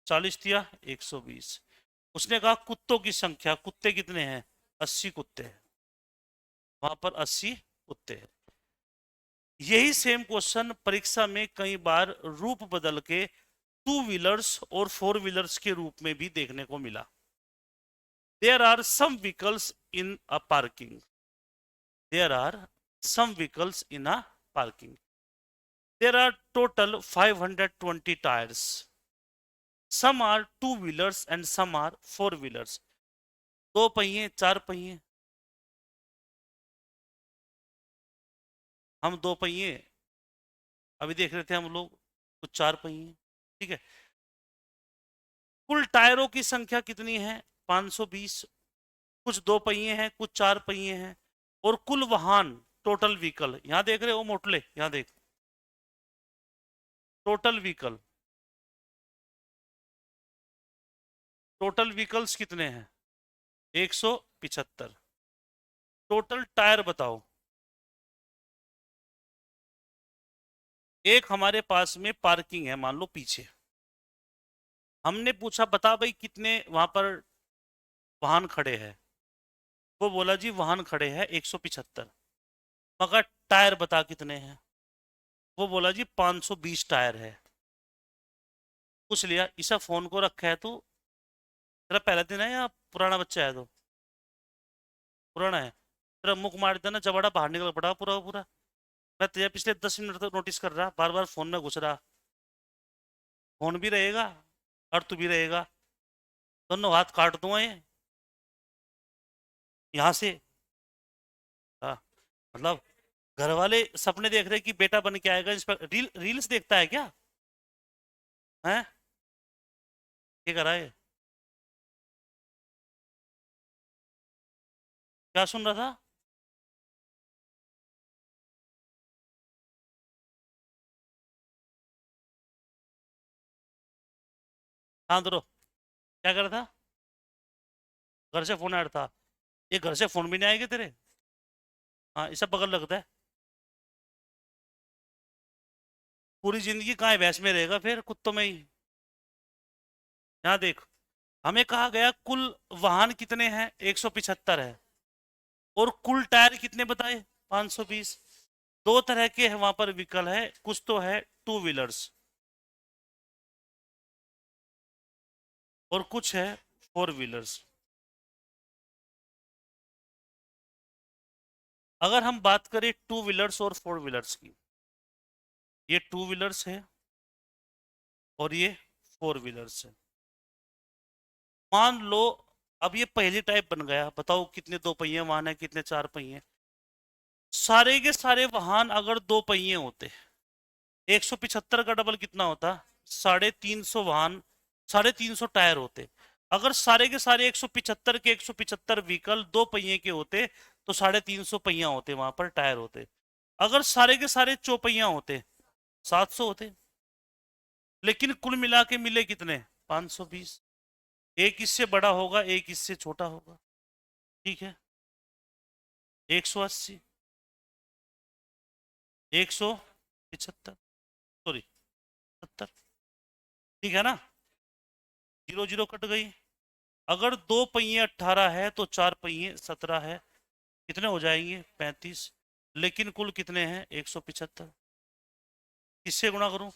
Speaker 1: 40 तिया 120। उसने कहा कुत्तों की संख्या, कुत्ते कितने हैं? 80 कुत्ते हैं, वहां पर 80 कुत्ते हैं। यही सेम क्वेश्चन परीक्षा में कई बार रूप बदल के टू व्हीलर्स और फोर व्हीलर्स के रूप में भी देखने को मिला। There are some vehicles in a parking, there are some vehicles in a parking, there are total 520 tyres, some are two wheelers and some are four wheelers. दो पहिए, चार पहिए, हम दो पहिए अभी देख रहे थे हम लोग, कुछ चार पहिए। ठीक है, कुल टायरों की संख्या कितनी है? 520। कुछ दो पहिए हैं, कुछ चार पहिए हैं। और कुल वाहन, टोटल व्हीकल, यहां देख रहे हो मोटले, यहां देख, टोटल व्हीकल, टोटल व्हीकल्स कितने हैं? 175। टोटल टायर बताओ। एक हमारे पास में पार्किंग है, मान लो पीछे, हमने पूछा बता भाई कितने वहां पर वाहन खड़े हैं, वो बोला जी वाहन खड़े हैं 175। मगर टायर बता कितने हैं, वो बोला जी 520 टायर है। पूछ लिया, इसा फोन को रखा है तू, तेरा पहला दिन है या पुराना बच्चा है? तो पुराना है। तेरा मुख मार देना, जबड़ा बाहर निकल पड़ा पूरा का पूरा। मैं तुझे पिछले 10 मिनट तक नोटिस कर रहा, बार बार फोन में घुस रहा। फोन भी रहेगा और तू भी रहेगा, दोनों हाथ काट दूंगा ये यहाँ से। हाँ, मतलब घर वाले सपने देख रहे कि बेटा बन के आएगा इंस्पेक्टर। रील्स देखता है क्या? है, क्या कर रहा है? क्या सुन रहा था? हाँ दरो, क्या कर रहा था? घर से फोन आया था? ये घर से फोन भी नहीं आएगा तेरे? हाँ, इसे बगल लगता है। पूरी जिंदगी कहाँ है, भैंस में रहेगा फिर, कुत्तों में ही। यहाँ देख, हमें कहा गया कुल वाहन कितने हैं, 175 है, और कुल टायर कितने बताए, 520। दो तरह के है वहां पर व्हीकल है, कुछ तो है टू व्हीलर्स और कुछ है फोर व्हीलर्स। अगर हम बात करें टू व्हीलर्स और फोर व्हीलर्स की, ये टू व्हीलर्स है और ये फोर व्हीलर्स है। मान लो अब ये पहली टाइप बन गया, बताओ कितने दो पहिए वाहन है, कितने चार पहिए। सारे के सारे वाहन अगर दो पहिए होते, 175 का डबल कितना होता, 350 वाहन, 350 टायर होते। अगर सारे के सारे 175 के 175 व्हीकल दो पहिए के होते, तो 350 पहिया होते, वहां पर टायर होते। अगर सारे के सारे चौपहिया होते, 700 होते। लेकिन कुल मिला के मिले कितने, 520। एक इससे बड़ा होगा, एक इससे छोटा होगा, ठीक है। 180, 175, सॉरी 70, ठीक है ना। जीरो जीरो कट गई। अगर दो पहिए 18 है तो चार पहिए 17 है, कितने हो जाएंगे, 35। लेकिन कुल कितने हैं, 175। किससे गुणा करूं,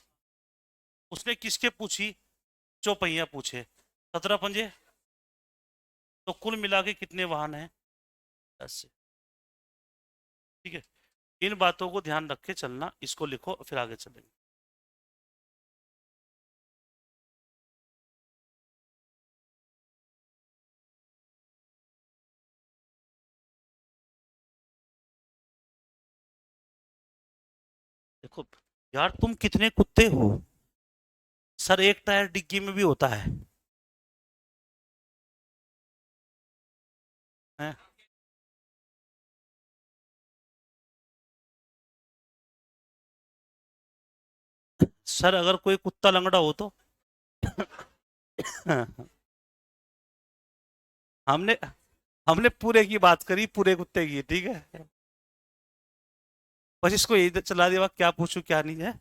Speaker 1: उसने किसके पूछी, चौपहिया पूछे, 17 पंजे, तो कुल मिला के कितने वाहन हैं, 10 से, ठीक है। इन बातों को ध्यान रख के चलना, इसको लिखो फिर आगे चलेंगे। देखो यार, तुम कितने कुत्ते हो। सर एक टायर डिग्गी में भी होता है, हैं? सर अगर कोई कुत्ता लंगड़ा हो तो हमने हमने पूरे की बात करी, पूरे कुत्ते की, ठीक है। बस इसको यही चला दिया, क्या पूछूं क्या नहीं है।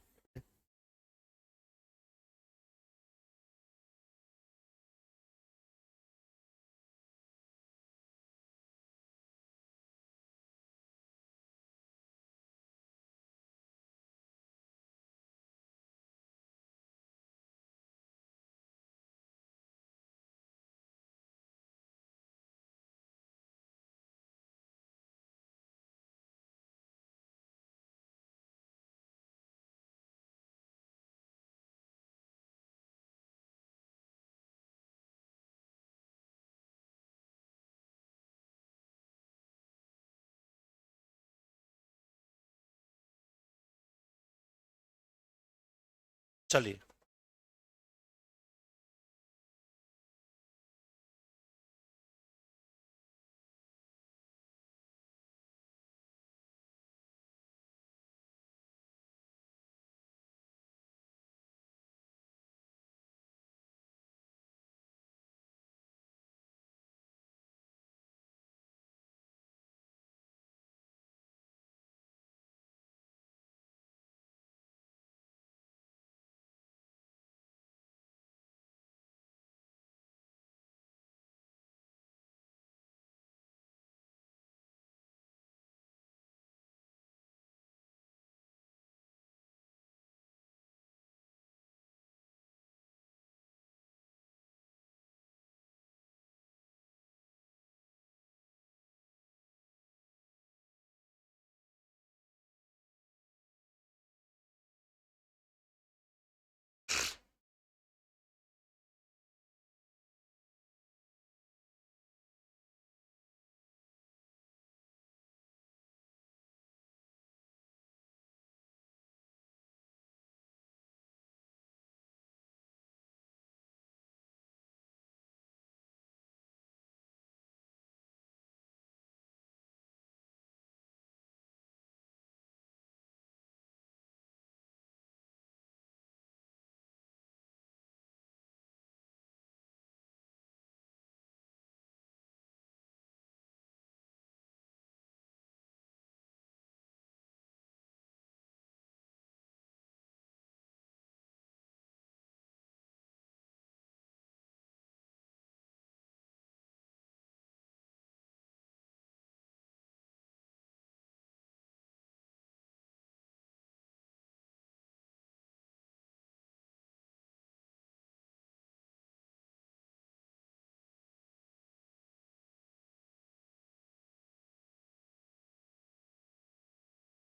Speaker 1: चलिए।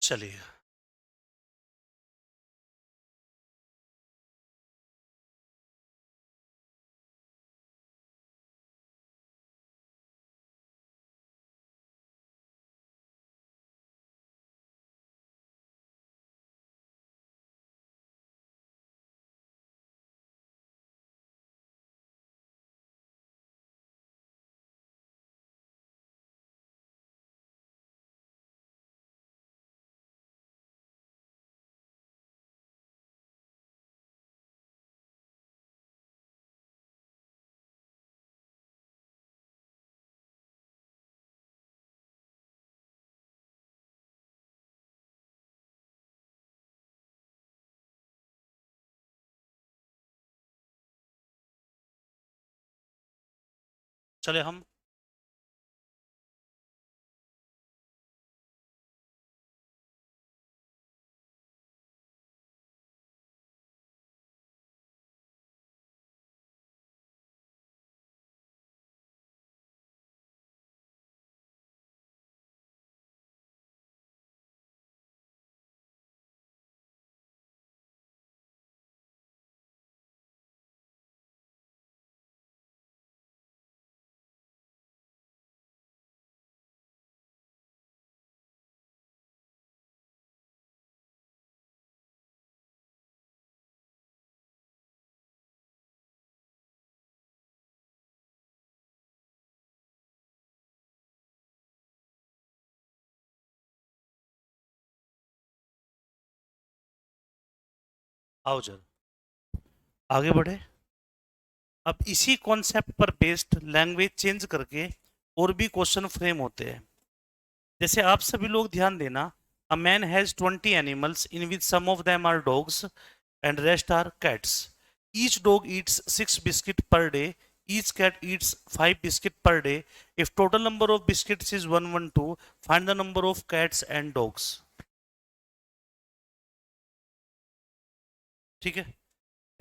Speaker 1: चलिए, चले हम। आओ जरा आगे बढ़े। अब इसी कॉन्सेप्ट पर बेस्ड लैंग्वेज चेंज करके और भी क्वेश्चन फ्रेम होते हैं। जैसे आप सभी लोग ध्यान देना, a man has 20 animals in which some of them are dogs and rest are cats. Each dog eats 6 biscuit per day, each cat eats 5 biscuit per day. If total number of biscuits is 112, find the number of cats and dogs. ठीक है,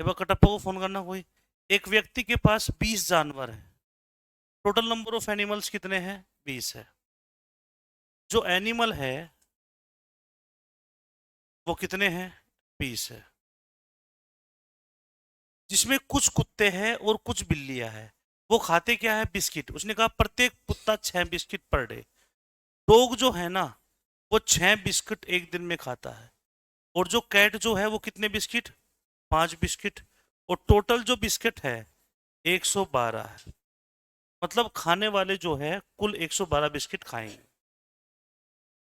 Speaker 1: एक बार कटप्पा को फोन करना कोई। एक व्यक्ति के पास 20 जानवर है। टोटल नंबर ऑफ एनिमल्स कितने हैं? 20 है। जो एनिमल है वो कितने हैं? 20 है। जिसमें कुछ कुत्ते हैं और कुछ बिल्लियां हैं। वो खाते क्या है? बिस्किट। उसने कहा प्रत्येक कुत्ता 6 बिस्किट पर डे। डॉग जो है ना, वो 6 बिस्किट एक दिन में खाता है। और जो कैट जो है वो कितने बिस्किट? 5 बिस्किट। और टोटल जो बिस्किट है 112 है। मतलब खाने वाले जो है कुल 112 बिस्किट खाएंगे,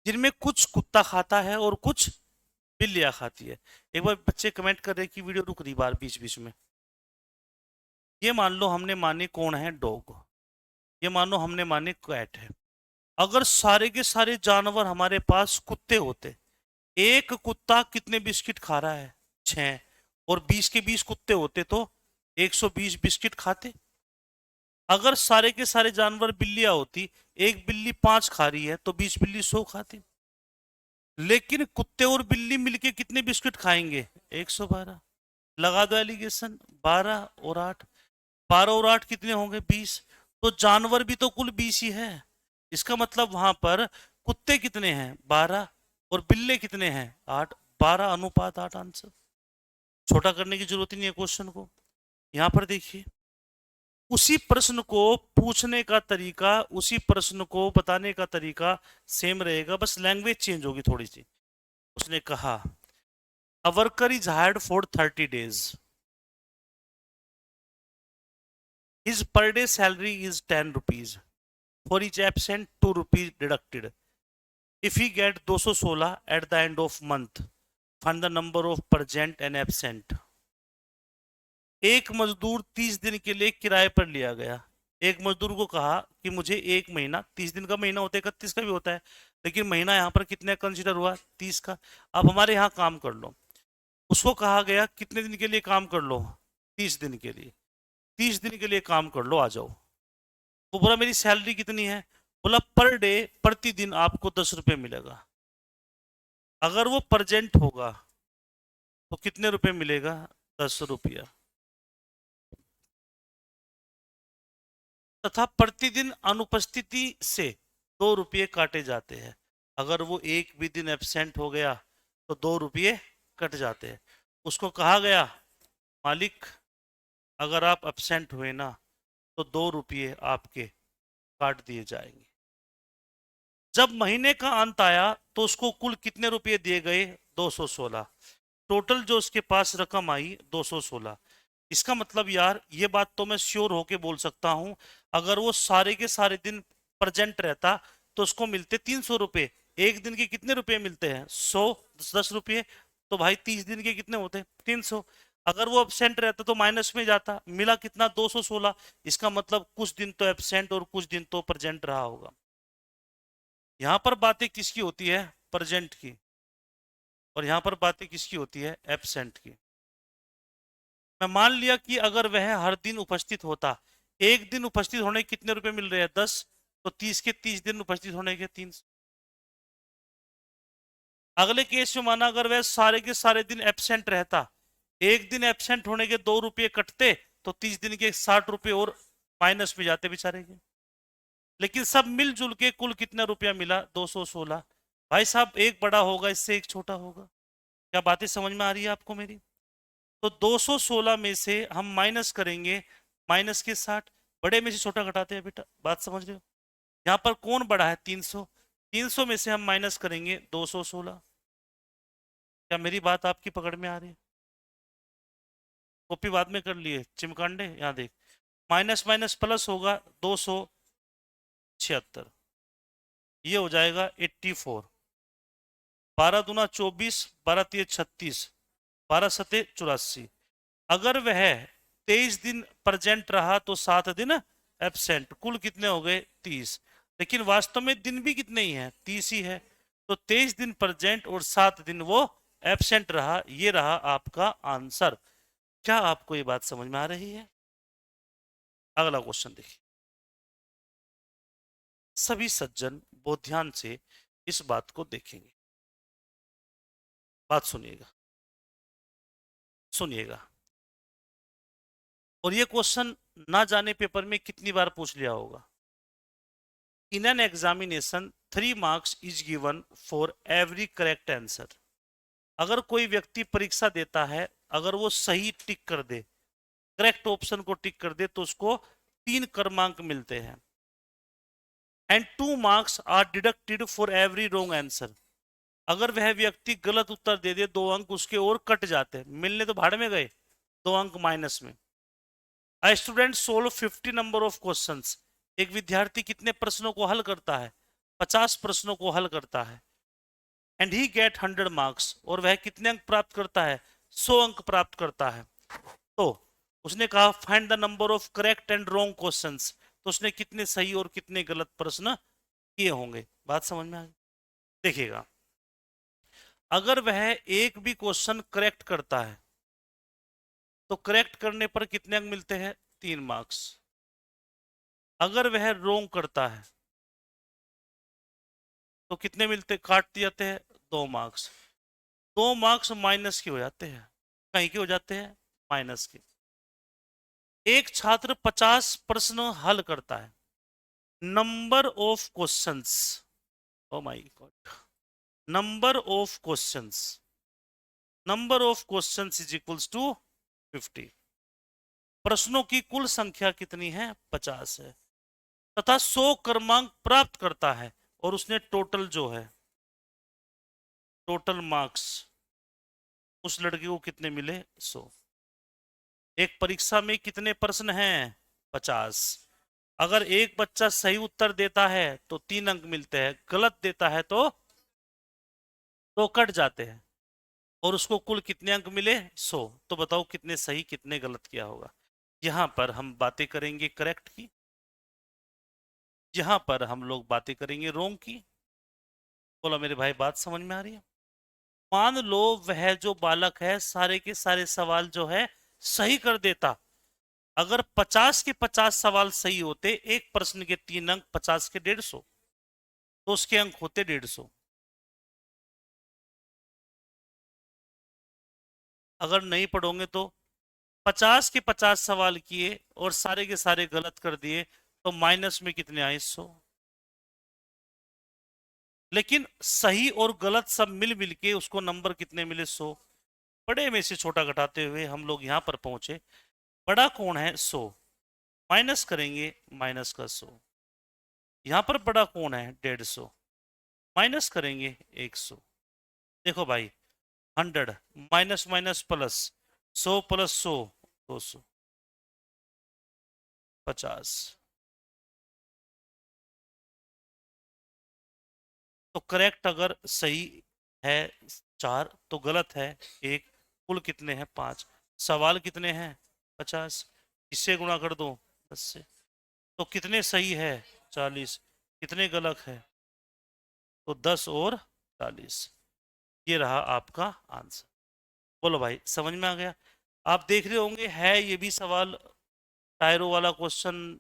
Speaker 1: जिनमें कुछ कुत्ता खाता है और कुछ बिल्लियां खाती है। एक बार बच्चे कमेंट कर रहे हैं कि वीडियो रुक रही बार बीच बीच में। ये मान लो हमने माने कौन है? डॉग। ये मानो हमने माने कैट है। अगर सारे के सारे जानवर हमारे पास कुत्ते होते, एक कुत्ता कितने बिस्किट खा रहा है? 6। और 20 के 20 कुत्ते होते तो 120 बिस्किट खाते। अगर सारे के सारे जानवर बिल्लियां होती, एक बिल्ली 5 खा रही है तो 20 बिल्ली 100 खाती। लेकिन कुत्ते और बिल्ली मिलके कितने बिस्किट खाएंगे? 112। लगा दो एलिगेशन। 12 और 8, 12 और 8 कितने होंगे? 20। तो जानवर भी तो कुल 20 ही है। इसका मतलब वहां पर कुत्ते कितने हैं? 12। और बिल्ले कितने हैं? 8। 12 अनुपात 8 आंसर। छोटा करने की जरूरत ही नहीं है क्वेश्चन को। यहां पर देखिए, उसी प्रश्न को पूछने का तरीका, उसी प्रश्न को बताने का तरीका सेम रहेगा, बस लैंग्वेज चेंज होगी थोड़ी सी। उसने कहा a worker is hired for 30 days, his per day salary is 10 rupees, for each absent 2 rupees deducted. If he get 216 at the end of month, find the number of present and absent. एक मजदूर 30 दिन के लिए किराए पर लिया गया। एक मजदूर को कहा कि मुझे एक महीना, 30 दिन का महीना होता है, 31 का भी होता है, लेकिन महीना यहाँ पर कितने कंसिडर हुआ? 30 का। अब हमारे यहाँ काम कर लो। उसको कहा गया कितने दिन के लिए काम कर लो? 30 दिन के लिए। 30 दिन के लिए काम कर लो, आ जाओ। वो बोला मेरी सैलरी कितनी है? बोला पर डे, प्रतिदिन आपको 10 रुपए मिलेगा। अगर वो प्रजेंट होगा तो कितने रुपए मिलेगा? 10 रुपया। तथा प्रतिदिन अनुपस्थिति से 2 रुपये काटे जाते हैं। अगर वो एक भी दिन एब्सेंट हो गया तो 2 रुपये कट जाते हैं। उसको कहा गया, मालिक अगर आप एब्सेंट हुए ना तो 2 रुपये आपके काट दिए जाएंगे। जब महीने का अंत आया तो उसको कुल कितने रुपए दिए गए? 216। टोटल जो उसके पास रकम आई 216। इसका मतलब यार ये बात तो मैं श्योर होके बोल सकता हूं, अगर वो सारे के सारे दिन प्रेजेंट रहता तो उसको मिलते 300 रुपए। एक दिन के कितने रुपए मिलते हैं? 100, 10 रुपये। तो भाई 30 दिन के कितने होते? 300। अगर वो एबसेंट रहता तो माइनस में जाता, मिला कितना? 216। इसका मतलब कुछ दिन तो एबसेंट और कुछ दिन तो प्रेजेंट रहा होगा। यहां पर बातें किसकी होती है? प्रेजेंट की। और यहां पर बातें किसकी होती है? एबसेंट की। मैं मान लिया कि अगर वह हर दिन उपस्थित होता, एक दिन उपस्थित होने के कितने रुपए मिल रहे हैं? 10। तो 30 के 30 दिन उपस्थित होने के 300। अगले केस में माना अगर वह सारे के सारे दिन एबसेंट रहता, एक दिन एबसेंट होने के 2 रुपये कटते, तो 30 दिन के 60 रुपये और माइनस में जाते बेचारे के। लेकिन सब मिलजुल के कुल कितना रुपया मिला? 216। भाई साहब एक बड़ा होगा इससे एक छोटा होगा। क्या बातें समझ में आ रही है आपको मेरी? तो 216 में से हम माइनस करेंगे माइनस के 60। बड़े में से छोटा घटाते हैं बेटा, बात समझ रहे हो? यहाँ पर कौन बड़ा है? 300। 300 में से हम माइनस करेंगे 216। क्या मेरी बात आपकी पकड़ में आ रही है? कॉपी बाद में कर लिए चिमकांडे, यहाँ देख। माइनस माइनस प्लस होगा 276। ये हो जाएगा 84। 12 दूना 24, 12 तिये 36, 12 सते 84। अगर वह 23 दिन प्रेजेंट रहा तो 7 दिन एबसेंट, कुल कितने हो गए? 30। लेकिन वास्तव में दिन भी कितने ही हैं? 30 ही है। तो 23 दिन प्रेजेंट और 7 दिन वो एबसेंट रहा। ये रहा आपका आंसर। क्या आपको ये बात समझ में आ रही है? अगला क्वेश्चन देखिए। सभी सज्जन बहुत ध्यान से इस बात को देखेंगे। बात सुनिएगा, सुनिएगा। और ये क्वेश्चन ना जाने पेपर में कितनी बार पूछ लिया होगा। In an examination 3 marks is given for every correct answer. अगर कोई व्यक्ति परीक्षा देता है, अगर वो सही टिक कर दे, करेक्ट ऑप्शन को टिक कर दे, तो उसको 3 क्रमांक मिलते हैं। And 2 marks are deducted for every wrong answer. अगर वह व्यक्ति गलत उत्तर दे दे, 2 अंक उसके और कट जाते हैं, मिलने तो भाड़ में गए, 2 अंक माइनस में। A student solve 50 number of questions. एक विद्यार्थी कितने प्रश्नों को हल करता है? 50 प्रश्नों को हल करता है। And he get 100 marks। और वह कितने अंक प्राप्त करता है? 100 अंक प्राप्त करता है। तो उसने कहा find the number of correct and wrong questions. तो उसने कितने सही और कितने गलत प्रश्न किए होंगे? बात समझ में आ गई? देखिएगा, अगर वह एक भी क्वेश्चन करेक्ट करता है तो करेक्ट करने पर कितने अंक मिलते हैं? 3 marks। अगर वह रोंग करता है तो कितने मिलते? काट दिए जाते हैं 2 marks। 2 marks माइनस के हो जाते हैं। कहीं के हो जाते हैं? माइनस के। एक छात्र 50 प्रश्न हल करता है। Number of questions, oh my god, number of questions, number of questions is equals to 50। प्रश्नों की कुल संख्या कितनी है? 50 है। तथा 100 क्रमांक प्राप्त करता है। और उसने टोटल जो है, टोटल मार्क्स उस लड़के को कितने मिले? 100। एक परीक्षा में कितने प्रश्न हैं? 50। अगर एक बच्चा सही उत्तर देता है तो 3 अंक मिलते हैं, गलत देता है तो कट जाते हैं। और उसको कुल कितने अंक मिले? 100। तो बताओ कितने सही कितने गलत किया होगा? यहां पर हम बातें करेंगे करेक्ट की, यहां पर हम लोग बातें करेंगे रोंग की। बोला मेरे भाई बात समझ में आ रही है? मान लो वह जो बालक है सारे के सारे सवाल जो है सही कर देता। अगर 50 के 50 सवाल सही होते, एक प्रश्न के 3 अंक, 50 के 150, तो उसके अंक होते 150। अगर नहीं पढ़ोगे तो 50 के 50 सवाल किए और सारे के सारे गलत कर दिए, तो माइनस में कितने आए? 100। लेकिन सही और गलत सब मिल मिल के उसको नंबर कितने मिले? 100। बड़े में से छोटा घटाते हुए हम लोग यहाँ पर पहुंचे। बड़ा कौन है? 100। माइनस करेंगे माइनस का 100। यहाँ पर बड़ा कौन है? 150। माइनस करेंगे 100। देखो भाई, 100 माइनस माइनस प्लस, 100 प्लस 100, 200, 50। तो करेक्ट अगर सही है 4 तो गलत है 1। कुल कितने हैं? 5। सवाल कितने हैं? 50। इससे गुणा कर दो 10 से। तो कितने सही है? 40। कितने गलत है? तो 10 और 40। ये रहा आपका आंसर। बोलो भाई, समझ में आ गया? आप देख रहे होंगे है ये भी सवाल टायरो वाला क्वेश्चन,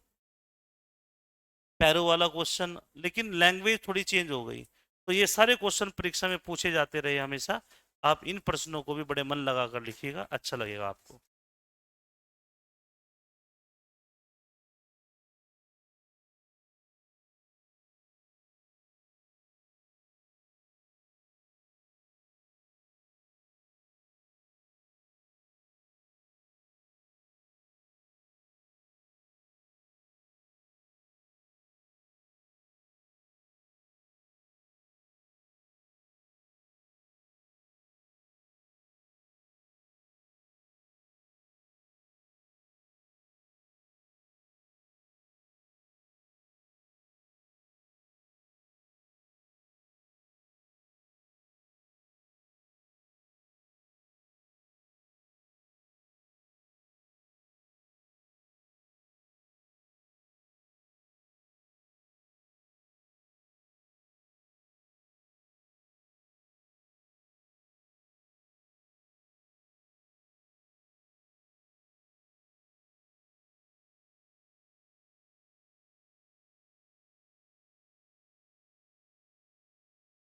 Speaker 1: पैरो वाला क्वेश्चन, लेकिन लैंग्वेज थोड़ी चेंज हो गई। तो ये सारे क्वेश्चन परीक्षा में पूछे जाते रहे हमेशा। आप इन प्रश्नों को भी बड़े मन लगा कर लिखिएगा, अच्छा लगेगा आपको।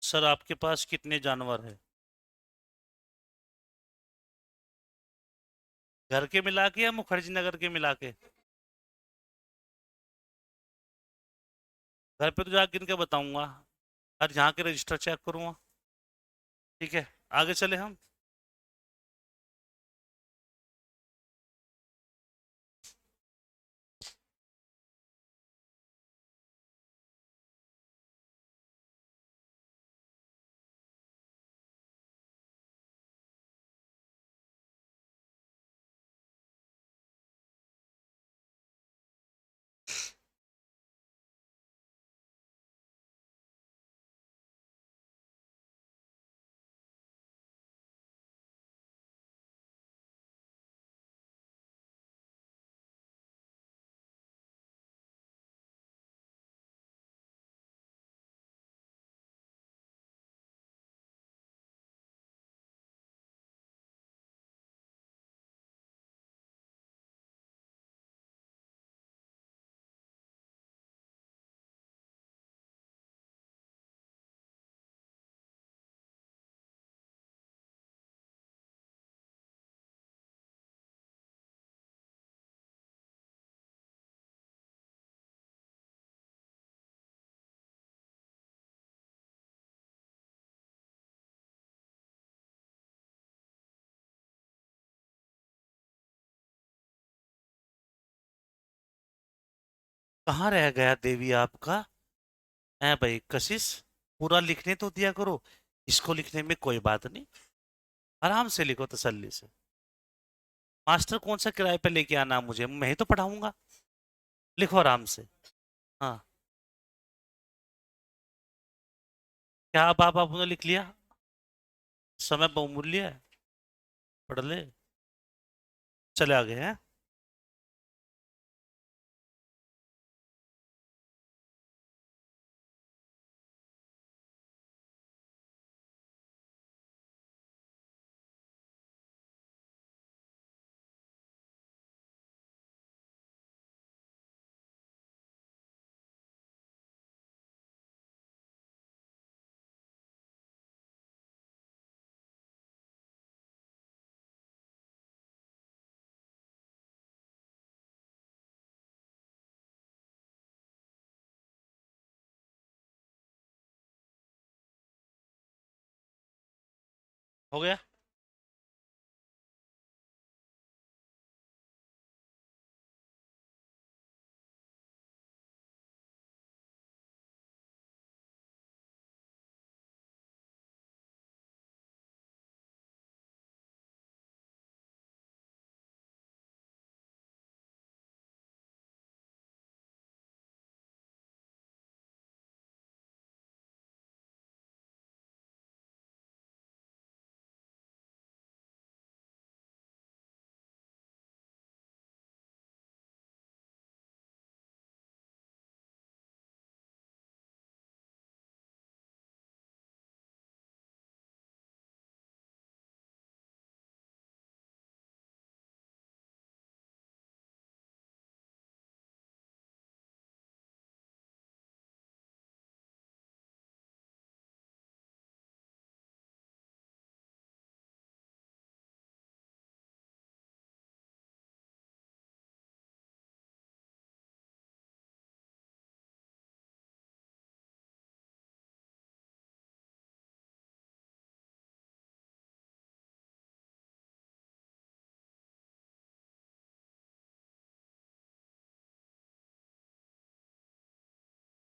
Speaker 1: सर आपके पास कितने जानवर है? घर के मिला के या मुखर्जी नगर के मिला के? घर पे तो जाकर गिन के बताऊंगा, और यहाँ के रजिस्टर चेक करूंगा। ठीक है, आगे चले हम। कहाँ रह गया देवी आपका? है भाई कशिश, पूरा लिखने तो दिया करो। इसको लिखने में कोई बात नहीं, आराम से लिखो तसल्ली से। मास्टर कौन सा किराए पे लेके आना मुझे? मैं ही तो पढ़ाऊंगा। लिखो आराम से। हाँ। क्या अब आप आपने लिख लिया? समय बहुमूल्य है, पढ़ ले। चले आगे हैं। हो गया।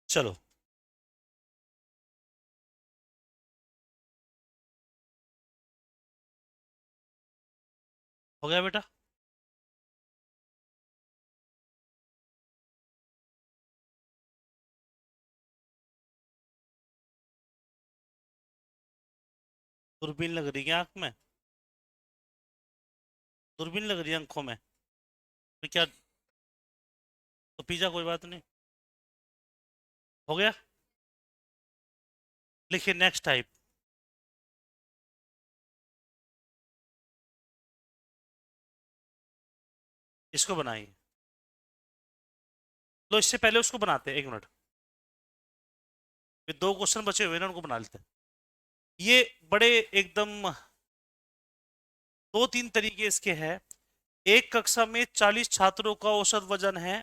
Speaker 1: चलो, हो गया बेटा। दूरबीन लग रही है आंख में? दूरबीन लग रही है आंखों में? तो क्या, तो पिज्जा, कोई बात नहीं। हो गया। लिखिए नेक्स्ट टाइप। इसको बनाइए। लो, इससे पहले उसको बनाते हैं, 1 मिनट। ये 2 क्वेश्चन बचे हुए हैं ना, उनको बना लेते हैं। ये बड़े एकदम 2-3 तरीके इसके हैं। एक कक्षा में 40 छात्रों का औसत वजन है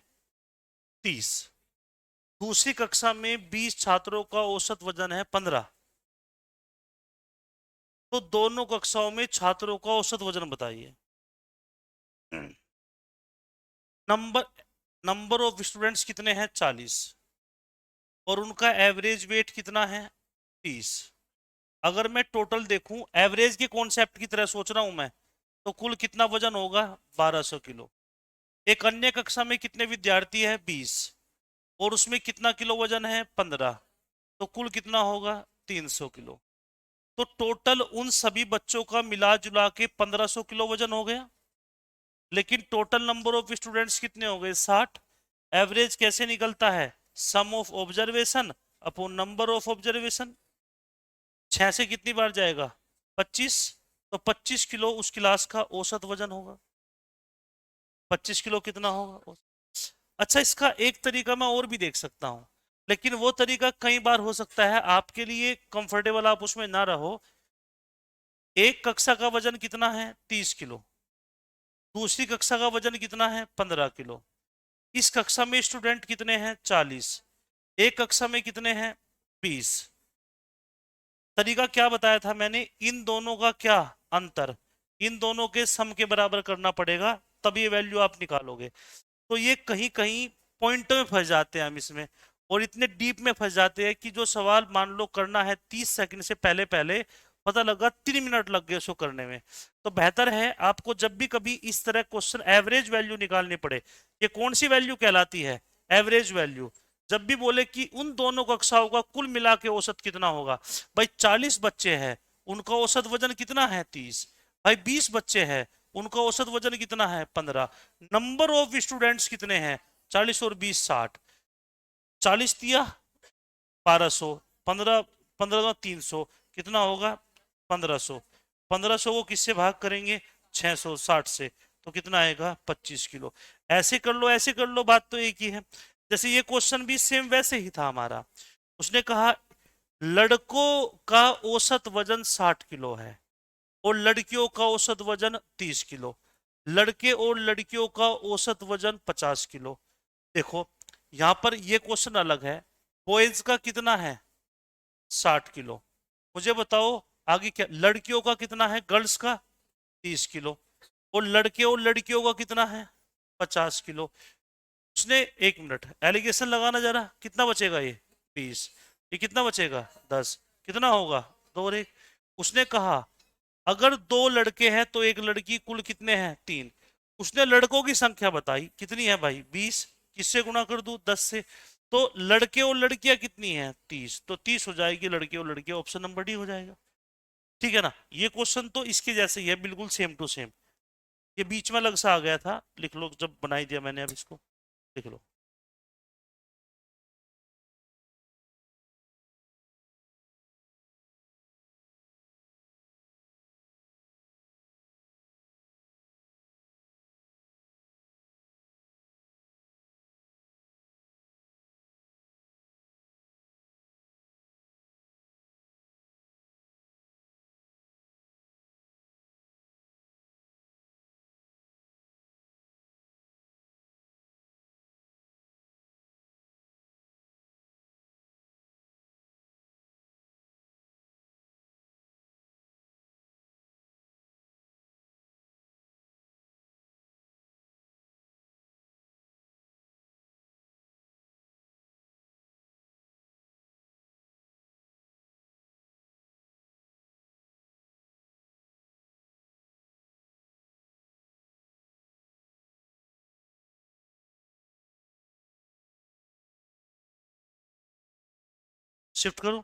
Speaker 1: 30। दूसरी कक्षा में 20 छात्रों का औसत वजन है 15। तो दोनों कक्षाओं में छात्रों का औसत वजन बताइए। नंबर नंबर ऑफ स्टूडेंट्स कितने हैं? 40। और उनका एवरेज वेट कितना है? 30। अगर मैं टोटल देखूं, एवरेज के कॉन्सेप्ट की तरह सोच रहा हूं मैं, तो कुल कितना वजन होगा? 1200 किलो। एक अन्य कक्षा में कितने विद्यार्थी है? 20। और उसमें कितना किलो वजन है? 15। तो कुल कितना होगा? 300 किलो। तो टोटल उन सभी बच्चों का मिला जुला के 1500 किलो वजन हो गया। लेकिन टोटल नंबर ऑफ स्टूडेंट्स कितने हो गए? 60। एवरेज कैसे निकलता है? Sum of observation upon number of observation. 6 से कितनी बार जाएगा? 25। तो 25 किलो उस क्लास का औसत वजन होगा। 25 किलो कितना होगा? अच्छा, इसका एक तरीका मैं और भी देख सकता हूँ, लेकिन वो तरीका कई बार हो सकता है आपके लिए कंफर्टेबल, आप उसमें ना रहो। एक कक्षा का वजन कितना है? 30 किलो। दूसरी कक्षा का वजन कितना है? 15 किलो। इस कक्षा में स्टूडेंट कितने हैं? 40। एक कक्षा में कितने हैं? 20। तरीका क्या बताया था मैंने? इन दोनों का क्या अंतर, इन दोनों के सम के बराबर करना पड़ेगा, तब ये वैल्यू आप निकालोगे। तो ये कहीं कहीं पॉइंटों में फंस जाते हैं हम इसमें, और इतने डीप में फंस जाते हैं कि जो सवाल मान लो करना है 30 सेकंड से पहले पहले, पता लगा 3 मिनट लग गए उसको करने में। तो बेहतर है आपको जब भी कभी इस तरह क्वेश्चन एवरेज वैल्यू निकालनी पड़े, ये कौन सी वैल्यू कहलाती है? Average value. जब भी बोले कि उन दोनों कक्षाओं का कुल मिला के औसत कितना होगा, भाई 40 बच्चे हैं, उनका औसत वजन कितना है? 30। भाई 20 बच्चे हैं, उनका औसत वजन कितना है? 15। नंबर ऑफ स्टूडेंट्स कितने हैं? 40 और 20 60। 40 दिया 1200, 15, 15 300, कितना होगा? 1500। 1500 को किससे भाग करेंगे? 660 से। तो कितना आएगा? 25 किलो। ऐसे कर लो, ऐसे कर लो, बात तो एक ही है। जैसे ये क्वेश्चन भी सेम वैसे ही था हमारा। उसने कहा लड़कों का औसत वजन 60 किलो है और लड़कियों का औसत वजन 30 किलो। लड़के और लड़कियों का औसत वजन 50 किलो। देखो, यहां पर ये क्वेश्चन अलग है। बॉयज का कितना है? 60 किलो। मुझे बताओ आगे क्या, लड़कियों का कितना है, गर्ल्स का 30 किलो, और लड़कियों का कितना है 50 किलो। उसने, 1 मिनट एलिगेशन लगाना जरा, कितना बचेगा ये 20, ये कितना बचेगा 10, कितना होगा 2 और 1। उसने कहा अगर 2 लड़के हैं तो एक लड़की, कुल कितने हैं 3। उसने लड़कों की संख्या बताई, कितनी है भाई 20, किससे गुणा कर दूं 10 से। तो लड़के और लड़कियां कितनी हैं 30, तो 30 हो जाएगी लड़के और लड़कियां, ऑप्शन नंबर डी हो जाएगा। ठीक है ना, ये क्वेश्चन तो इसके जैसे ही है, बिल्कुल सेम टू सेम। ये बीच में अलग सा आ गया था, लिख लो जब बनाई दिया मैंने, अब इसको लिख लो। शिफ्ट करो।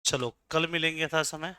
Speaker 1: चलो कल मिलेंगे था समय।